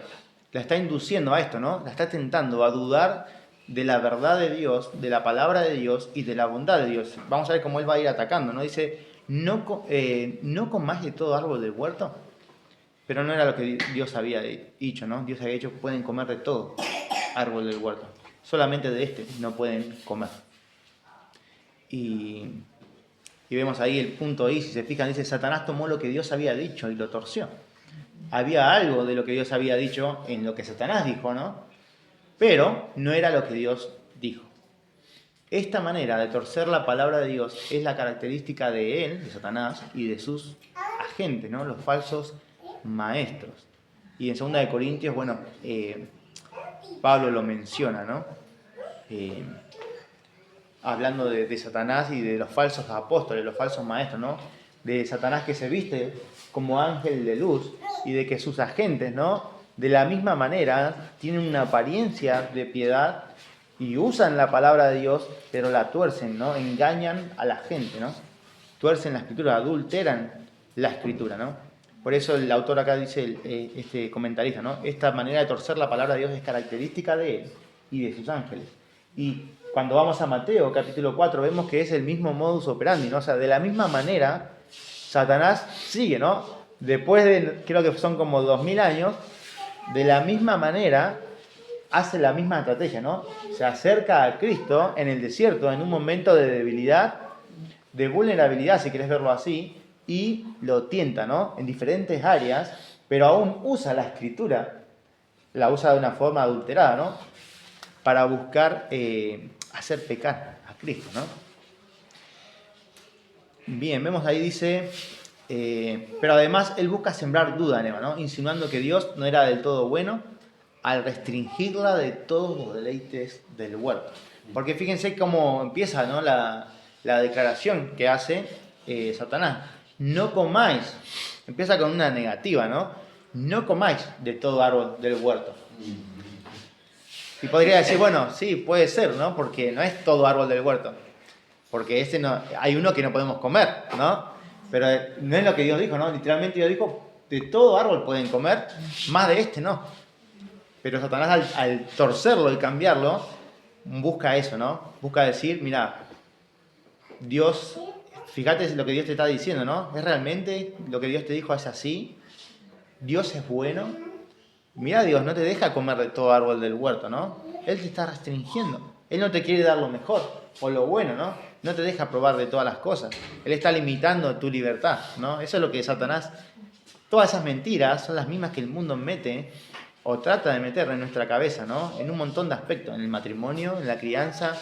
La está induciendo a esto, ¿no? La está tentando a dudar de la verdad de Dios, de la palabra de Dios y de la bondad de Dios. Vamos a ver cómo él va a ir atacando, ¿no? Dice, no comáis de todo árbol del huerto. Pero no era lo que Dios había dicho, ¿no? Dios había dicho, pueden comer de todo árbol del huerto. Solamente de este no pueden comer. Y vemos ahí el punto ahí, si se fijan, dice, Satanás tomó lo que Dios había dicho y lo torció. Había algo de lo que Dios había dicho en lo que Satanás dijo, ¿no? Pero no era lo que Dios dijo. Esta manera de torcer la palabra de Dios es la característica de él, de Satanás, y de sus agentes, ¿no? Los falsos maestros. Y en 2 Corintios, bueno, Pablo lo menciona, ¿no? Hablando de Satanás y de los falsos apóstoles, los falsos maestros, ¿no? De Satanás que se viste como ángel de luz y de que sus agentes, ¿no? De la misma manera tienen una apariencia de piedad y usan la palabra de Dios, pero la tuercen, ¿no? Engañan a la gente, ¿no? Tuercen la escritura, adulteran la escritura, ¿no? Por eso el autor acá dice, este comentarista, ¿no? Esta manera de torcer la palabra de Dios es característica de él y de sus ángeles. Y cuando vamos a Mateo, capítulo 4, vemos que es el mismo modus operandi, ¿no? O sea, de la misma manera, Satanás sigue, ¿no? Después de, creo que son como 2000 años, de la misma manera, hace la misma estrategia, ¿no? Se acerca a Cristo en el desierto, en un momento de debilidad, de vulnerabilidad, si querés verlo así, y lo tienta, ¿no? En diferentes áreas, pero aún usa la escritura, la usa de una forma adulterada, ¿no? Para buscar hacer pecar a Cristo, ¿no? Bien, vemos ahí dice, pero además él busca sembrar duda en Eva, ¿no? Insinuando que Dios no era del todo bueno al restringirla de todos los deleites del huerto. Porque fíjense cómo empieza, ¿no? la declaración que hace Satanás. No comáis, empieza con una negativa, ¿no? No comáis de todo árbol del huerto. Y podría decir, bueno, sí, puede ser, ¿no? Porque no es todo árbol del huerto. Porque ese no, hay uno que no podemos comer, ¿no? Pero no es lo que Dios dijo, ¿no? Literalmente Dios dijo, de todo árbol pueden comer, más de este no. Pero Satanás al torcerlo y cambiarlo, busca eso, ¿no? Busca decir, mira, Dios, fíjate lo que Dios te está diciendo, ¿no? ¿Es realmente lo que Dios te dijo es así? ¿Dios es bueno? Mira, Dios no te deja comer de todo árbol del huerto, ¿no? Él te está restringiendo. Él no te quiere dar lo mejor o lo bueno, ¿no? No te deja probar de todas las cosas. Él está limitando tu libertad, ¿no? Eso es lo que Satanás... Todas esas mentiras son las mismas que el mundo mete o trata de meter en nuestra cabeza, ¿no? En un montón de aspectos. En el matrimonio, en la crianza,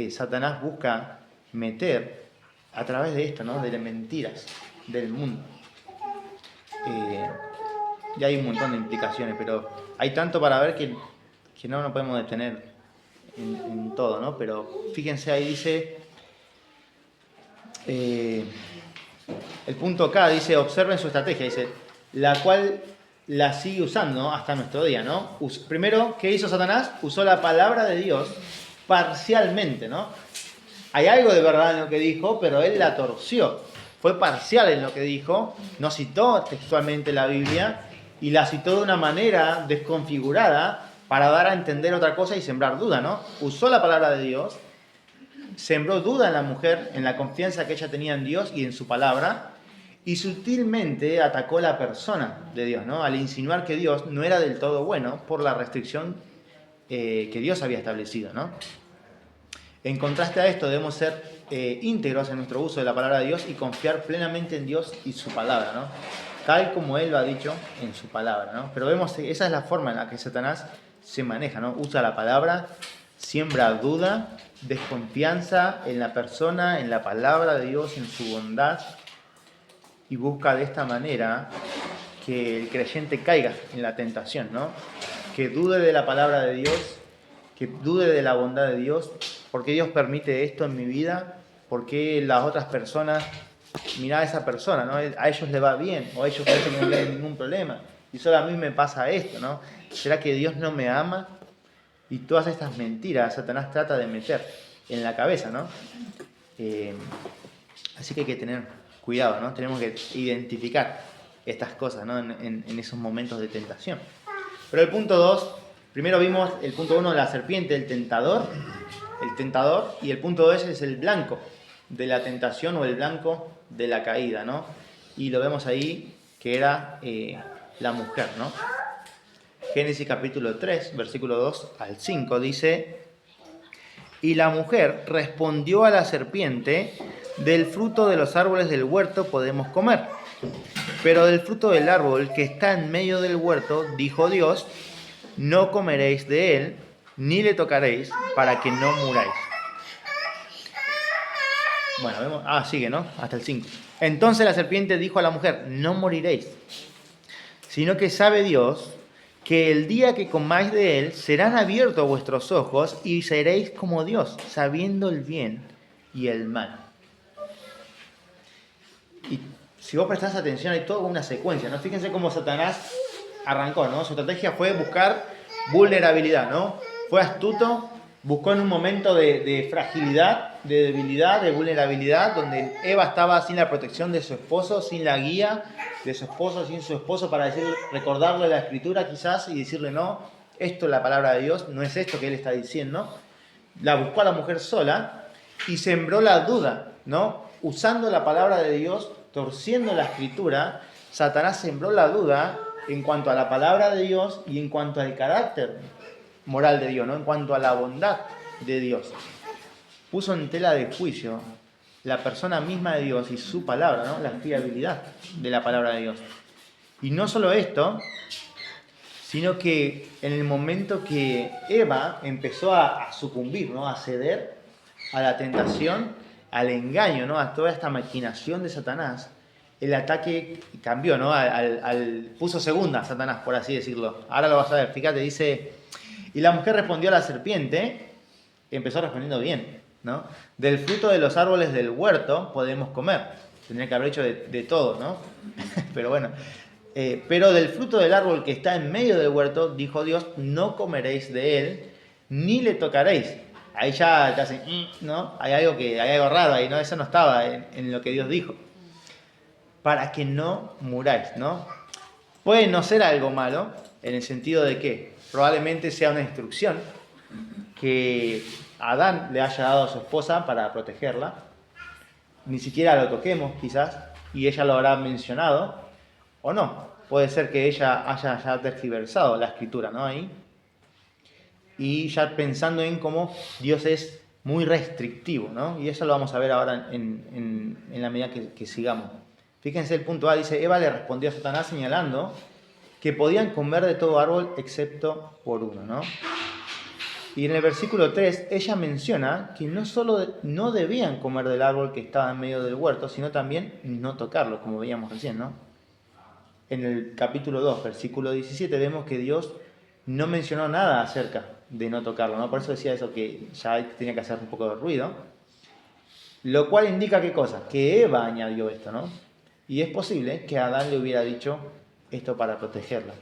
Satanás busca meter a través de esto, ¿no? De las mentiras del mundo. Y hay un montón de implicaciones, pero hay tanto para ver que no nos podemos detener en todo, ¿no? Pero fíjense, ahí dice, el punto acá dice, observen su estrategia, dice, la cual la sigue usando, ¿no? Hasta nuestro día, ¿no? Primero, ¿qué hizo Satanás? Usó la palabra de Dios parcialmente, ¿no? Hay algo de verdad en lo que dijo, pero él la torció. Fue parcial en lo que dijo, no citó textualmente la Biblia y la citó de una manera desconfigurada para dar a entender otra cosa y sembrar duda, ¿no? Usó la palabra de Dios, sembró duda en la mujer, en la confianza que ella tenía en Dios y en su palabra, y sutilmente atacó la persona de Dios, ¿no? Al insinuar que Dios no era del todo bueno por la restricción que Dios había establecido, ¿no? En contraste a esto, debemos ser íntegros en nuestro uso de la palabra de Dios y confiar plenamente en Dios y su palabra, ¿no? Tal como Él lo ha dicho en su palabra, ¿no? Pero vemos que esa es la forma en la que Satanás se maneja, ¿no? Usa la palabra, siembra duda, desconfianza en la persona, en la palabra de Dios, en su bondad, y busca de esta manera que el creyente caiga en la tentación, ¿no? Que dude de la palabra de Dios, que dude de la bondad de Dios. ¿Por qué Dios permite esto en mi vida? ¿Por qué las otras personas, mirá a esa persona, ¿no? A ellos le va bien, o a ellos parece que no tienen ningún problema, y solo a mí me pasa esto, ¿no? ¿Será que Dios no me ama? Y todas estas mentiras Satanás trata de meter en la cabeza, ¿no? Así que hay que tener cuidado, ¿no? Tenemos que identificar estas cosas, ¿no? En esos momentos de tentación. Pero el punto 2, primero vimos el punto 1, la serpiente, el tentador, y el punto 2 es el blanco de la tentación o el blanco de la caída, ¿no? Y lo vemos ahí que era la mujer, ¿no? Génesis capítulo 3, versículo 2 al 5 dice: y la mujer respondió a la serpiente: del fruto de los árboles del huerto podemos comer, pero del fruto del árbol que está en medio del huerto, dijo Dios, no comeréis de él, ni le tocaréis, para que no muráis. Bueno, vemos, sigue, ¿no? Hasta el 5. Entonces la serpiente dijo a la mujer: no moriréis, sino que sabe Dios que el día que comáis de él serán abiertos vuestros ojos y seréis como Dios, sabiendo el bien y el mal. Y si vos prestás atención, hay toda una secuencia, ¿no? Fíjense cómo Satanás arrancó, ¿no? Su estrategia fue buscar vulnerabilidad, ¿no? Fue astuto, buscó en un momento de fragilidad, de debilidad, de vulnerabilidad, donde Eva estaba sin la protección de su esposo, sin la guía de su esposo, sin su esposo para recordarle la escritura quizás y decirle, no, esto es la palabra de Dios, no es esto que él está diciendo. La buscó a la mujer sola y sembró la duda, ¿no? Usando la palabra de Dios, torciendo la escritura, Satanás sembró la duda en cuanto a la palabra de Dios y en cuanto al carácter moral de Dios, ¿no? En cuanto a la bondad de Dios. Puso en tela de juicio la persona misma de Dios y su palabra, ¿no? La fiabilidad de la palabra de Dios. Y no solo esto, sino que en el momento que Eva empezó a sucumbir, ¿no? A ceder a la tentación, al engaño, ¿no? A toda esta maquinación de Satanás, el ataque cambió, ¿no? Puso segunda Satanás, por así decirlo. Ahora lo vas a ver, fíjate, dice: y la mujer respondió a la serpiente, empezó respondiendo bien, ¿no? Del fruto de los árboles del huerto podemos comer. Tendría que haber hecho de todo, ¿no? Pero bueno. Pero del fruto del árbol que está en medio del huerto, dijo Dios, no comeréis de él, ni le tocaréis. Ahí ya te hacen, ¿no? Hay algo raro ahí, ¿no? Eso no estaba en lo que Dios dijo. Para que no muráis, ¿no? Puede no ser algo malo, en el sentido de que probablemente sea una instrucción que Adán le haya dado a su esposa para protegerla. Ni siquiera lo toquemos, quizás, y ella lo habrá mencionado, o no. Puede ser que ella haya ya tergiversado la escritura, ¿no? Ahí. Y ya pensando en cómo Dios es muy restrictivo, ¿no? Y eso lo vamos a ver ahora en la medida que sigamos. Fíjense el punto A, dice: Eva le respondió a Satanás señalando que podían comer de todo árbol excepto por uno, ¿no? Y en el versículo 3, ella menciona que no solo no debían comer del árbol que estaba en medio del huerto, sino también no tocarlo, como veíamos recién, ¿no? En el capítulo 2, versículo 17, vemos que Dios no mencionó nada acerca de no tocarlo, ¿no? Por eso decía eso, que ya tenía que hacer un poco de ruido. Lo cual indica, ¿qué cosa? Que Eva añadió esto, ¿no? Y es posible que Adán le hubiera dicho esto para protegerla.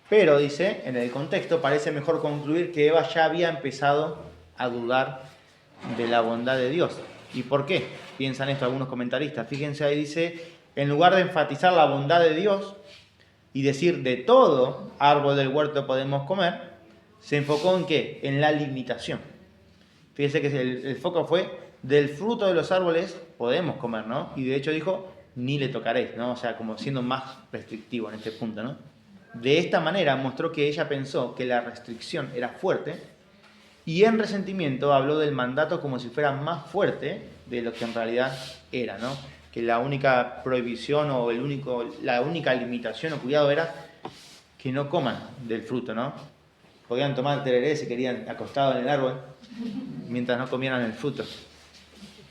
Pero, dice, en el contexto parece mejor concluir que Eva ya había empezado a dudar de la bondad de Dios. ¿Y por qué? Piensan esto algunos comentaristas. Fíjense ahí, dice, en lugar de enfatizar la bondad de Dios y decir de todo árbol del huerto podemos comer, se enfocó en ¿qué? En la limitación. Fíjense que el foco fue del fruto de los árboles podemos comer, ¿no? Y de hecho dijo, ni le tocaréis, ¿no? O sea, como siendo más restrictivo en este punto, ¿no? De esta manera mostró que ella pensó que la restricción era fuerte Y en resentimiento habló del mandato como si fuera más fuerte de lo que en realidad era, ¿no? Que la única prohibición o la única limitación o cuidado era que no coman del fruto, ¿no? Podían tomar tereré si querían acostados en el árbol, mientras no comieran el fruto.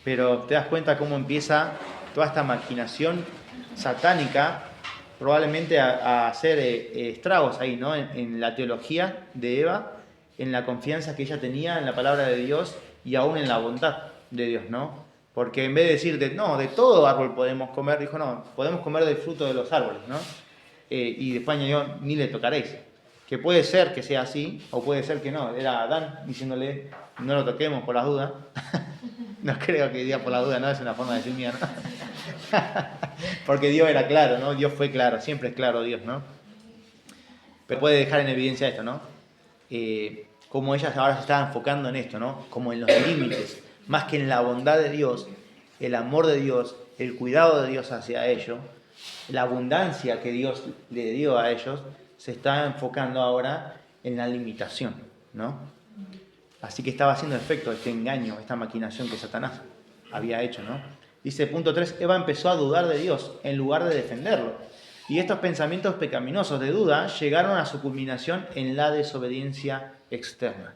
Pero te das cuenta cómo empieza toda esta maquinación satánica, probablemente a hacer estragos ahí, ¿no? En la teología de Eva, en la confianza que ella tenía en la palabra de Dios y aún en la bondad de Dios, ¿no? Porque en vez de decir, no, de todo árbol podemos comer, dijo, no, podemos comer del fruto de los árboles, ¿no? Y después añadió, ni le tocaréis. Que puede ser que sea así, o puede ser que no. Era Adán diciéndole, no lo toquemos por las dudas. No creo que diga por las dudas, no, es una forma de decir mía, ¿no? Porque Dios era claro, ¿no? Dios fue claro, siempre es claro Dios, ¿no? Pero puede dejar en evidencia esto, ¿no? Como ellas ahora se estaban enfocando en esto, ¿no? Como en los límites, más que en la bondad de Dios, el amor de Dios, el cuidado de Dios hacia ellos, la abundancia que Dios le dio a ellos, se está enfocando ahora en la limitación, ¿no? Así que estaba haciendo efecto este engaño, esta maquinación que Satanás había hecho, ¿no? Dice punto 3, Eva empezó a dudar de Dios en lugar de defenderlo. Y estos pensamientos pecaminosos de duda llegaron a su culminación en la desobediencia externa.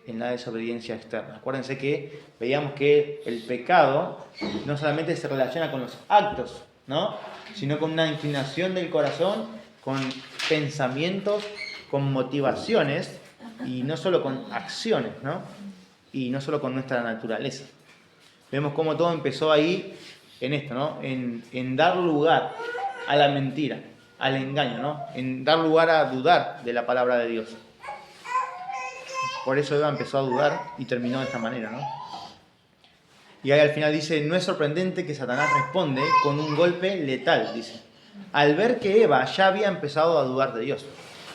En la desobediencia externa. Acuérdense que veíamos que el pecado no solamente se relaciona con los actos, ¿no? Sino con una inclinación del corazón, con pensamientos, con motivaciones y no solo con acciones, ¿no? Y no solo con nuestra naturaleza. Vemos cómo todo empezó ahí en esto, ¿no? En dar lugar a la mentira, al engaño, ¿no? En dar lugar a dudar de la palabra de Dios. Por eso Eva empezó a dudar y terminó de esta manera, ¿no? Y ahí al final dice, no es sorprendente que Satanás responde con un golpe letal, dice. Al ver que Eva ya había empezado a dudar de Dios.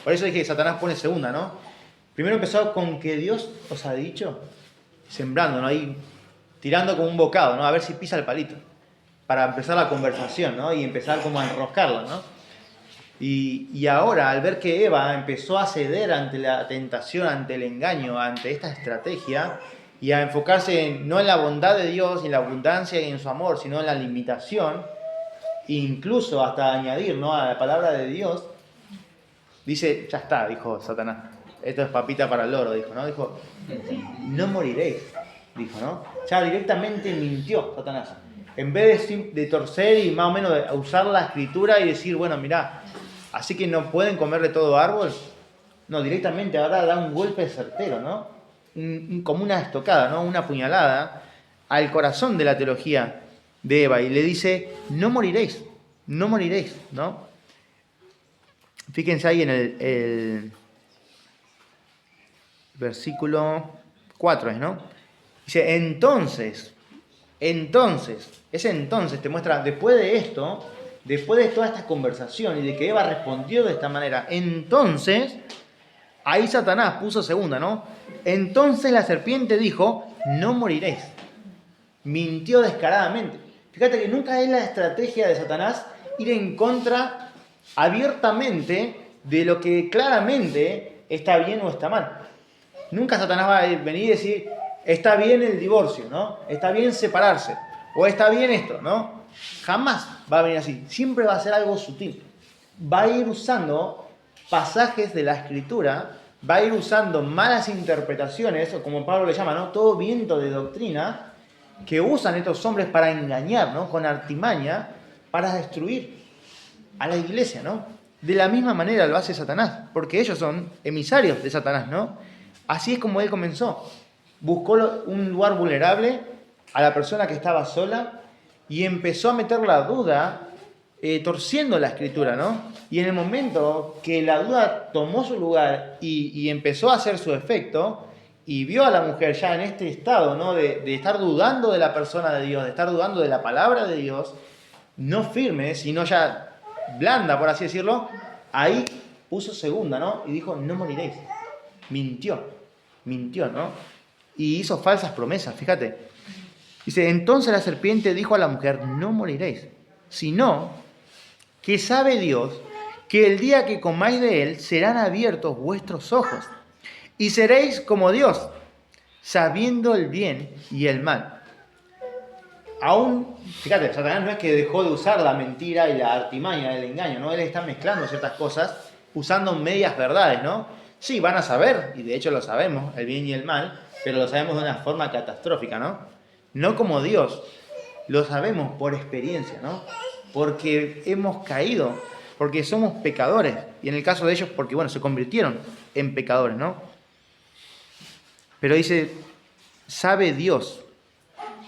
Por eso dije que Satanás pone segunda, ¿no? Primero empezó con que Dios os ha dicho, sembrando, ¿no? Ahí tirando como un bocado, ¿no? A ver si pisa el palito. Para empezar la conversación, ¿no? Y empezar como a enroscarla, ¿no? Y ahora, al ver que Eva empezó a ceder ante la tentación, ante el engaño, ante esta estrategia, y a enfocarse no en la bondad de Dios, en la abundancia y en su amor, sino en la limitación, incluso hasta añadir, ¿no? A la palabra de Dios, dice, ya está, dijo Satanás, esto es papita para el loro, dijo, ¿no? Dijo, no moriréis, dijo, ¿no? Ya directamente mintió Satanás. En vez de torcer y más o menos de usar la escritura y decir, bueno, mirá, así que no pueden comer de todo árbol, no, directamente ahora da un golpe certero, ¿no? Como una estocada, ¿no? Una puñalada al corazón de la teología de Eva y le dice, no moriréis, ¿no? Fíjense ahí en el versículo 4, ¿no? Dice, entonces, ese entonces te muestra, después de esto, después de toda esta conversación y de que Eva respondió de esta manera, entonces, ahí Satanás puso segunda, ¿no? Entonces la serpiente dijo, no moriréis. Mintió descaradamente. Fíjate que nunca es la estrategia de Satanás ir en contra abiertamente de lo que claramente está bien o está mal. Nunca Satanás va a venir y decir, está bien el divorcio, ¿no? Está bien separarse. O está bien esto, ¿no? Jamás va a venir así. Siempre va a ser algo sutil. Va a ir usando pasajes de la Escritura, va a ir usando malas interpretaciones, o como Pablo le llama, ¿no? Todo viento de doctrina que usan estos hombres para engañar, ¿no? Con artimaña, para destruir a la iglesia, ¿no? De la misma manera lo hace Satanás, porque ellos son emisarios de Satanás, ¿no? Así es como él comenzó. Buscó un lugar vulnerable a la persona que estaba sola y empezó a meter la duda, torciendo la escritura, ¿no? Y en el momento que la duda tomó su lugar y empezó a hacer su efecto, y vio a la mujer ya en este estado, ¿no? De estar dudando de la persona de Dios, de estar dudando de la palabra de Dios, no firme, sino ya blanda, por así decirlo, ahí puso segunda, ¿no? Y dijo, no moriréis. Mintió, ¿no? Y hizo falsas promesas, fíjate. Dice, entonces la serpiente dijo a la mujer, no moriréis, sino que sabe Dios que el día que comáis de él serán abiertos vuestros ojos y seréis como Dios, sabiendo el bien y el mal. Aún, fíjate, Satanás no es que dejó de usar la mentira y la artimaña del engaño, ¿no? Él está mezclando ciertas cosas, usando medias verdades, ¿no? Sí, van a saber, y de hecho lo sabemos, el bien y el mal, pero lo sabemos de una forma catastrófica, ¿no? No como Dios, lo sabemos por experiencia, ¿no? Porque hemos caído, porque somos pecadores, y en el caso de ellos, porque, bueno, se convirtieron en pecadores, ¿no? Pero dice, sabe Dios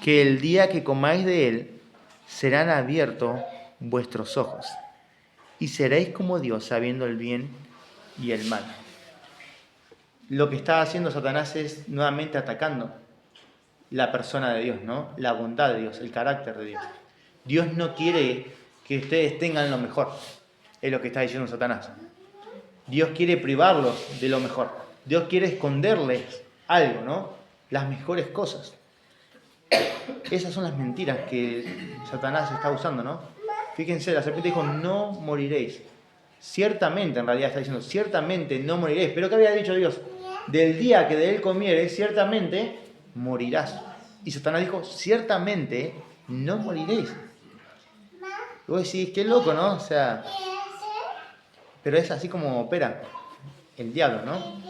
que el día que comáis de él, serán abiertos vuestros ojos, y seréis como Dios, sabiendo el bien y el mal. Lo que está haciendo Satanás es nuevamente atacando la persona de Dios, ¿no? La bondad de Dios, el carácter de Dios. Dios no quiere que ustedes tengan lo mejor, es lo que está diciendo Satanás. Dios quiere privarlos de lo mejor. Dios quiere esconderles algo, ¿no? Las mejores cosas. Esas son las mentiras que Satanás está usando, ¿no? Fíjense, la serpiente dijo, no moriréis. Ciertamente, en realidad está diciendo, ciertamente no moriréis. Pero ¿qué había dicho Dios? Del día que de él comieres, ciertamente morirás. Y Satanás dijo, ciertamente no moriréis. Y vos decís, qué loco, ¿no? O sea, pero es así como opera el diablo, ¿no?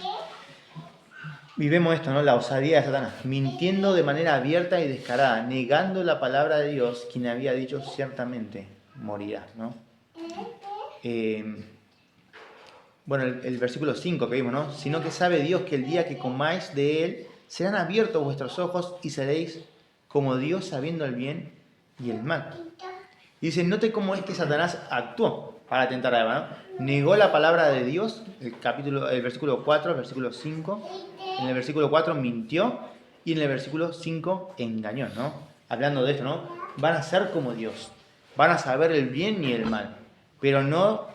Y vemos esto, ¿no? La osadía de Satanás, mintiendo de manera abierta y descarada, negando la palabra de Dios, quien había dicho ciertamente morirás, ¿no? Bueno, el versículo 5 que vimos, ¿no? Sino que sabe Dios que el día que comáis de él, serán abiertos vuestros ojos y seréis como Dios sabiendo el bien y el mal. Y dice, note cómo es que Satanás actuó para tentar a Eva, ¿no? Negó la palabra de Dios, el versículo 4, el versículo 5. En el versículo 4 mintió y en el versículo 5 engañó, ¿no? Hablando de esto, ¿no? Van a ser como Dios, van a saber el bien y el mal, pero no,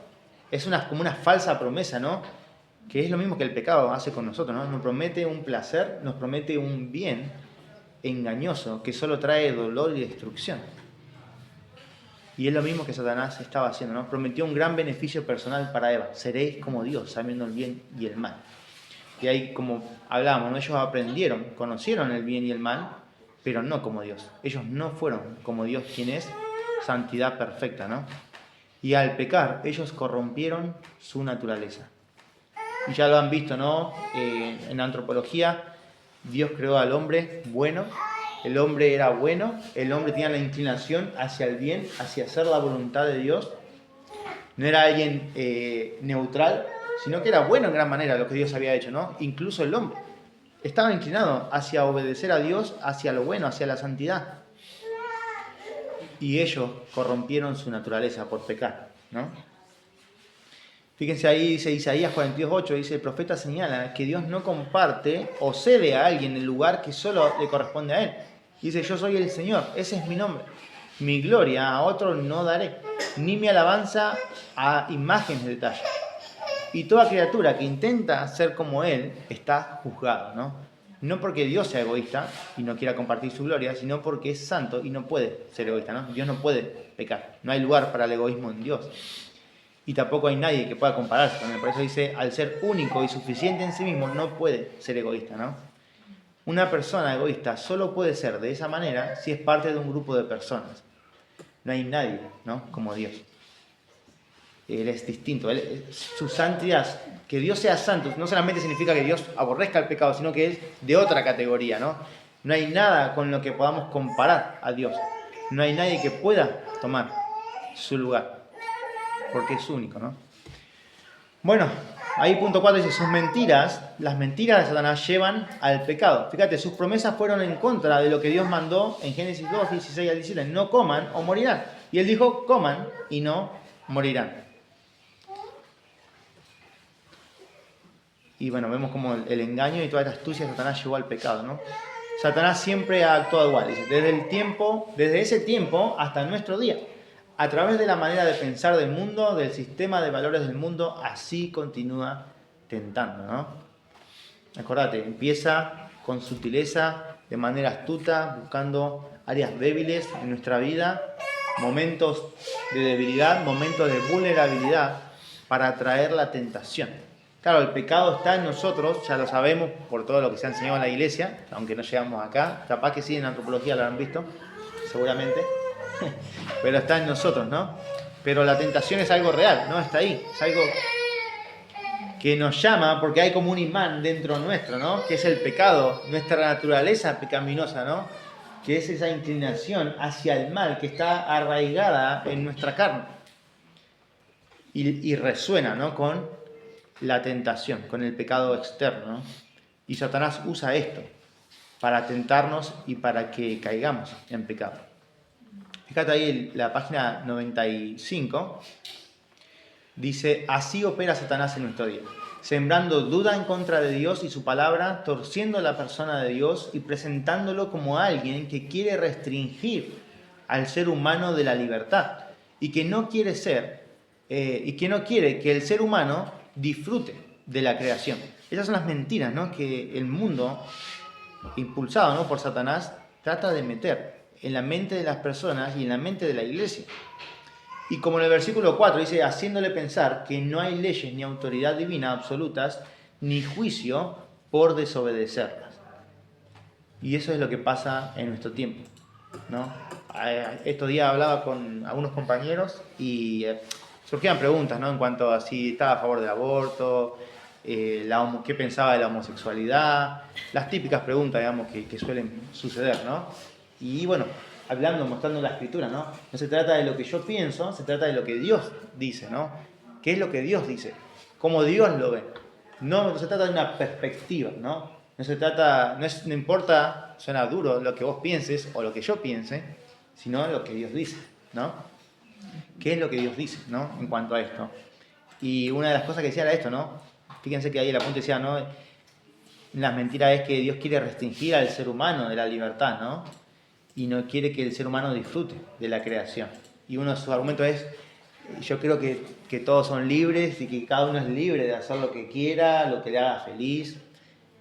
es como una falsa promesa, ¿no? Que es lo mismo que el pecado hace con nosotros, ¿no? Nos promete un placer, nos promete un bien engañoso que solo trae dolor y destrucción. Y es lo mismo que Satanás estaba haciendo, ¿no? Prometió un gran beneficio personal para Eva. Seréis como Dios, sabiendo el bien y el mal. Y ahí, como hablábamos, ¿no? Ellos aprendieron, conocieron el bien y el mal, pero no como Dios. Ellos no fueron como Dios, quien es santidad perfecta, ¿no? Y al pecar, ellos corrompieron su naturaleza. Y ya lo han visto, ¿no? En la antropología, Dios creó al hombre bueno. El hombre era bueno, el hombre tenía la inclinación hacia el bien, hacia hacer la voluntad de Dios. No era alguien neutral, sino que era bueno en gran manera lo que Dios había hecho, ¿no? Incluso el hombre estaba inclinado hacia obedecer a Dios, hacia lo bueno, hacia la santidad. Y ellos corrompieron su naturaleza por pecar, ¿no? Fíjense ahí, dice Isaías 42:8, dice, el profeta señala que Dios no comparte o cede a alguien el lugar que solo le corresponde a él. Dice, yo soy el Señor, ese es mi nombre. Mi gloria a otro no daré, ni mi alabanza a imágenes de talla. Y toda criatura que intenta ser como Él está juzgado, ¿no? No porque Dios sea egoísta y no quiera compartir su gloria, sino porque es santo y no puede ser egoísta, ¿no? Dios no puede pecar. No hay lugar para el egoísmo en Dios. Y tampoco hay nadie que pueda compararse con Él. Por eso dice, al ser único y suficiente en sí mismo, no puede ser egoísta, ¿no? Una persona egoísta solo puede ser de esa manera si es parte de un grupo de personas. No hay nadie, ¿no? Como Dios. Él es distinto. Su santidad, que Dios sea santo, no solamente significa que Dios aborrezca el pecado, sino que es de otra categoría, ¿no? No hay nada con lo que podamos comparar a Dios. No hay nadie que pueda tomar su lugar, porque es único, ¿no? Bueno, ahí punto 4 dice, sus mentiras, las mentiras de Satanás llevan al pecado. Fíjate, sus promesas fueron en contra de lo que Dios mandó en Génesis 2, 16 al 17. No coman o morirán. Y Él dijo, coman y no morirán. Y bueno, vemos como el engaño y toda esta astucia de Satanás llevó al pecado, ¿no? Satanás siempre ha actuado igual, dice, desde ese tiempo hasta nuestro día. A través de la manera de pensar del mundo, del sistema de valores del mundo, así continúa tentando, ¿no? Acordate, empieza con sutileza, de manera astuta, buscando áreas débiles en nuestra vida, momentos de debilidad, momentos de vulnerabilidad, para atraer la tentación. Claro, el pecado está en nosotros, ya lo sabemos por todo lo que se ha enseñado en la iglesia, aunque no llegamos acá. Capaz que sí, en antropología lo han visto, seguramente. Pero está en nosotros, ¿no? Pero la tentación es algo real, ¿no? Está ahí, es algo que nos llama porque hay como un imán dentro nuestro, ¿no? Que es el pecado, nuestra naturaleza pecaminosa, ¿no? Que es esa inclinación hacia el mal que está arraigada en nuestra carne. Y resuena, ¿no? Con la tentación, con el pecado externo, ¿no? Y Satanás usa esto para tentarnos y para que caigamos en pecado. Fíjate ahí la página 95. Dice, así opera Satanás en nuestro día, sembrando duda en contra de Dios y su palabra, torciendo la persona de Dios y presentándolo como alguien que quiere restringir al ser humano de la libertad y que no quiere que el ser humano disfrute de la creación. Esas son las mentiras, ¿no? Que el mundo, impulsado, ¿no?, por Satanás, trata de meter en la mente de las personas y en la mente de la iglesia. Y como en el versículo 4 dice, haciéndole pensar que no hay leyes ni autoridad divina absolutas, ni juicio por desobedecerlas. Y eso es lo que pasa en nuestro tiempo, ¿no? Estos días hablaba con algunos compañeros y surgían preguntas, ¿no? En cuanto a si estaba a favor del aborto, qué pensaba de la homosexualidad, las típicas preguntas, digamos, que suelen suceder, ¿no? Y bueno, mostrando la escritura, ¿no? No se trata de lo que yo pienso, se trata de lo que Dios dice, ¿no? ¿Qué es lo que Dios dice? ¿Cómo Dios lo ve? No se trata de una perspectiva, ¿no? No importa, suena duro, lo que vos pienses o lo que yo piense, sino lo que Dios dice, ¿no? ¿Qué es lo que Dios dice, ¿no? En cuanto a esto. Y una de las cosas que decía era esto, ¿no? Fíjense que ahí el apunte decía, ¿no? Las mentiras es que Dios quiere restringir al ser humano de la libertad, ¿no? Y no quiere que el ser humano disfrute de la creación. Y uno de sus argumentos es, yo creo que todos son libres y que cada uno es libre de hacer lo que quiera, lo que le haga feliz,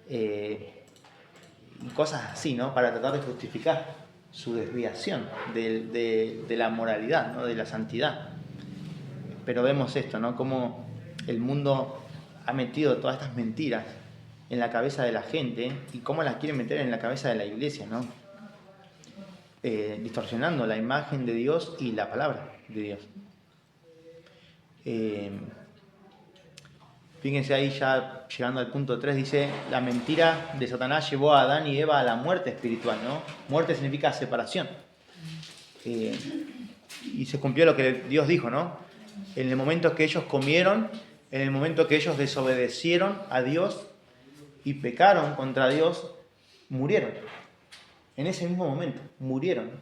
y cosas así, ¿no? Para tratar de justificar su desviación de la moralidad, ¿no? De la santidad. Pero vemos esto, ¿no? Cómo el mundo ha metido todas estas mentiras en la cabeza de la gente y cómo las quiere meter en la cabeza de la iglesia, ¿no? Distorsionando la imagen de Dios y la palabra de Dios. Fíjense ahí ya llegando al punto 3, dice, la mentira de Satanás llevó a Adán y Eva a la muerte espiritual, ¿no? Muerte significa separación. Y se cumplió lo que Dios dijo, ¿no? En el momento que ellos comieron, en el momento que ellos desobedecieron a Dios y pecaron contra Dios, murieron. En ese mismo momento, murieron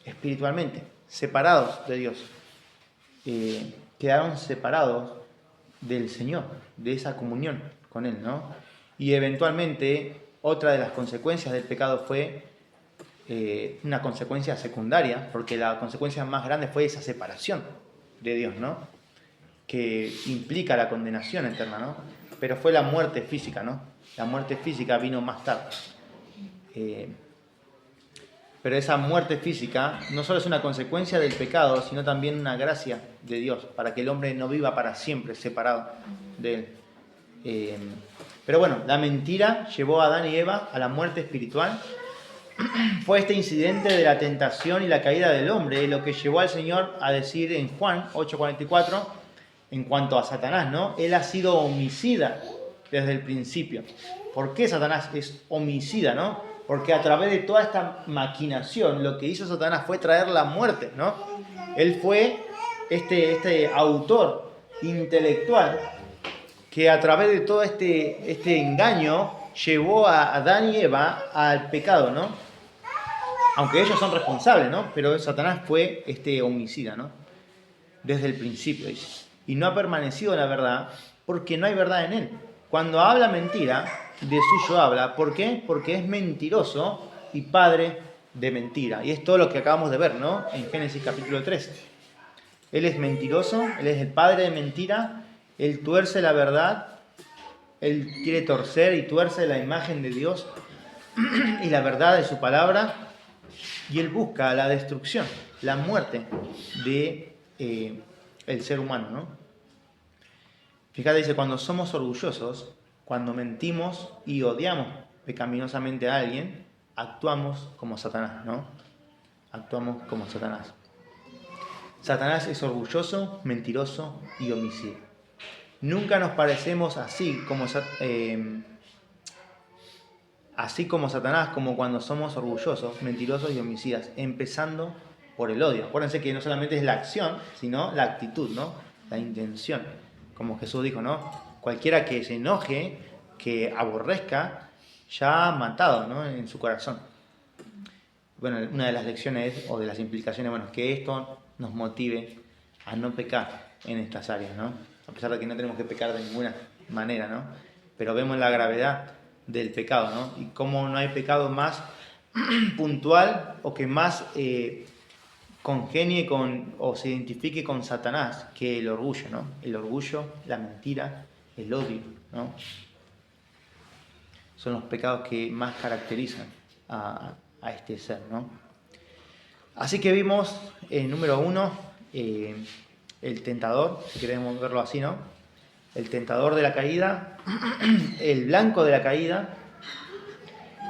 espiritualmente, separados de Dios. Quedaron separados del Señor, de esa comunión con Él, ¿no? Y eventualmente, otra de las consecuencias del pecado fue una consecuencia secundaria, porque la consecuencia más grande fue esa separación de Dios, ¿no? Que implica la condenación eterna, ¿no? Pero fue la muerte física, ¿no? La muerte física vino más tarde. Pero esa muerte física no solo es una consecuencia del pecado, sino también una gracia de Dios, para que el hombre no viva para siempre separado de Él. Pero bueno, la mentira llevó a Adán y Eva a la muerte espiritual. Fue este incidente de la tentación y la caída del hombre lo que llevó al Señor a decir en Juan 8:44, en cuanto a Satanás, ¿no? Él ha sido homicida desde el principio. ¿Por qué Satanás es homicida, no? Porque a través de toda esta maquinación, lo que hizo Satanás fue traer la muerte, ¿no? Él fue este autor intelectual que a través de todo este engaño llevó a Adán y Eva al pecado, ¿no? Aunque ellos son responsables, ¿no? Pero Satanás fue este homicida, ¿no? Desde el principio, dice. Y no ha permanecido la verdad porque no hay verdad en él. Cuando habla mentira, de suyo habla. ¿Por qué? Porque es mentiroso y padre de mentira. Y es todo lo que acabamos de ver, ¿no? En Génesis capítulo 13. Él es mentiroso, él es el padre de mentira, él tuerce la verdad, él quiere torcer y tuerce la imagen de Dios y la verdad de su palabra, y él busca la destrucción, la muerte de el ser humano, ¿no? Fíjate, dice, cuando somos orgullosos, cuando mentimos y odiamos pecaminosamente a alguien, actuamos como Satanás, ¿no? Actuamos como Satanás. Satanás es orgulloso, mentiroso y homicida. Nunca nos parecemos así como Satanás, como cuando somos orgullosos, mentirosos y homicidas, empezando por el odio. Acuérdense que no solamente es la acción, sino la actitud, ¿no? La intención. Como Jesús dijo, ¿no? Cualquiera que se enoje, que aborrezca, ya ha matado, ¿no? En su corazón. Bueno, una de las lecciones o de las implicaciones, bueno, es que esto nos motive a no pecar en estas áreas, ¿no? A pesar de que no tenemos que pecar de ninguna manera, ¿no? Pero vemos la gravedad del pecado, ¿no? Y cómo no hay pecado más puntual o que más congenie o se identifique con Satanás que el orgullo, ¿no? El orgullo, la mentira, el odio, ¿no? Son los pecados que más caracterizan a este ser, ¿no? Así que vimos, número 1, el tentador, si queremos verlo así, ¿no? El tentador de la caída, el blanco de la caída,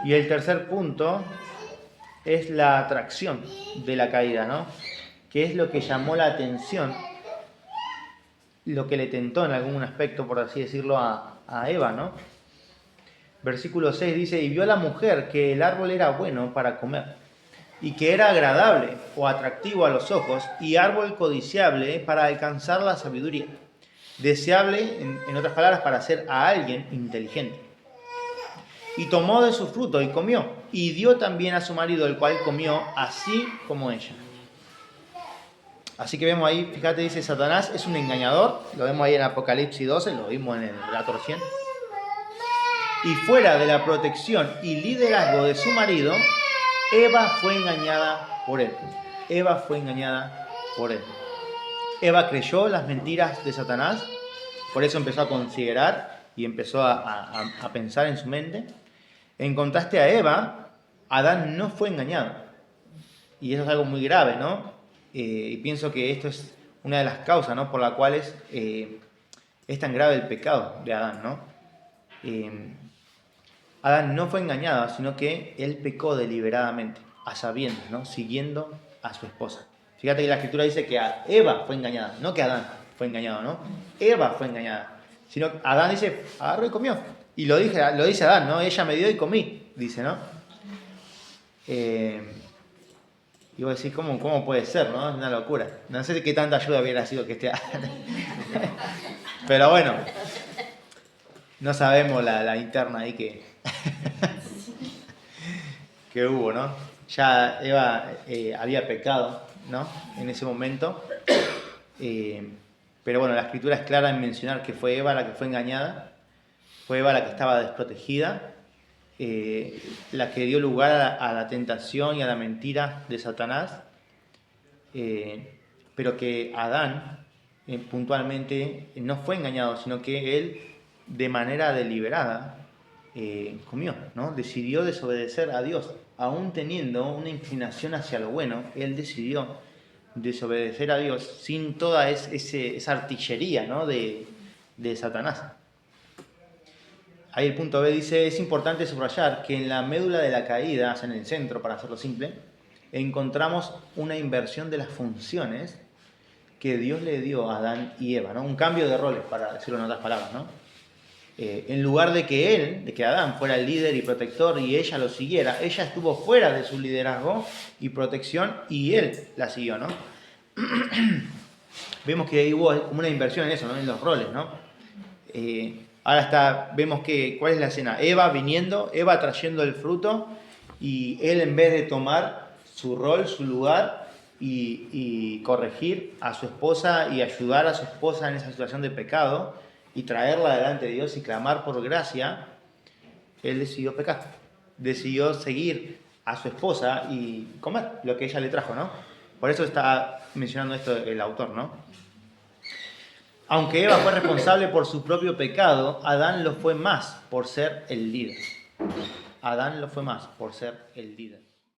y el tercer punto es la atracción de la caída, ¿no? Que es lo que llamó la atención, lo que le tentó en algún aspecto, por así decirlo, a Eva, ¿no? Versículo 6 dice, y vio a la mujer que el árbol era bueno para comer, y que era agradable o atractivo a los ojos, y árbol codiciable para alcanzar la sabiduría, deseable, en otras palabras, para hacer a alguien inteligente. Y tomó de su fruto y comió, y dio también a su marido, el cual comió así como ella. Así que vemos ahí, fíjate, dice Satanás es un engañador, lo vemos ahí en Apocalipsis 12, lo vimos en el relato recién. Y fuera de la protección y liderazgo de su marido, Eva fue engañada por él. Eva fue engañada por él. Eva creyó las mentiras de Satanás, por eso empezó a considerar y empezó a pensar en su mente. En contraste a Eva, Adán no fue engañado. Y eso es algo muy grave, ¿no? Y pienso que esto es una de las causas, ¿no? Por las cuales es tan grave el pecado de Adán, ¿no? Adán no fue engañado, sino que él pecó deliberadamente, a sabiendas, ¿no? Siguiendo a su esposa. Fíjate que la Escritura dice que Eva fue engañada, no que Adán fue engañado, ¿no? Eva fue engañada. Sino Adán dice, agarró y comió. Y lo dice Adán, ¿no? Ella me dio y comí, dice, ¿no? Y vos decís, ¿cómo puede ser, no? Es una locura. No sé qué tanta ayuda hubiera sido que esté Adán. Pero bueno, no sabemos la interna ahí que hubo, ¿no? Ya Eva había pecado, ¿no? En ese momento. Pero bueno, la Escritura es clara en mencionar que fue Eva la que fue engañada, fue Eva la que estaba desprotegida, la que dio lugar a la tentación y a la mentira de Satanás, pero que Adán puntualmente no fue engañado, sino que él de manera deliberada comió, ¿no? Decidió desobedecer a Dios, aún teniendo una inclinación hacia lo bueno, él decidió desobedecer a Dios sin toda esa artillería, ¿no? de Satanás. Ahí el punto B dice, es importante subrayar que en la médula de la caída, o sea, en el centro, para hacerlo simple, encontramos una inversión de las funciones que Dios le dio a Adán y Eva, ¿no? Un cambio de roles, para decirlo en otras palabras, ¿no? En lugar de que Adán fuera el líder y protector y ella lo siguiera, ella estuvo fuera de su liderazgo y protección y él la siguió, ¿no? Vemos que ahí hubo como una inversión en eso, ¿no? En los roles, ¿no? Ahora vemos ¿cuál es la escena? Eva trayendo el fruto y él en vez de tomar su rol, su lugar y corregir a su esposa y ayudar a su esposa en esa situación de pecado y traerla delante de Dios y clamar por gracia, él decidió pecar. Decidió seguir a su esposa y comer lo que ella le trajo, ¿no? Por eso está mencionando esto el autor, ¿no? Aunque Eva fue responsable por su propio pecado, Adán lo fue más por ser el líder. Adán lo fue más por ser el líder.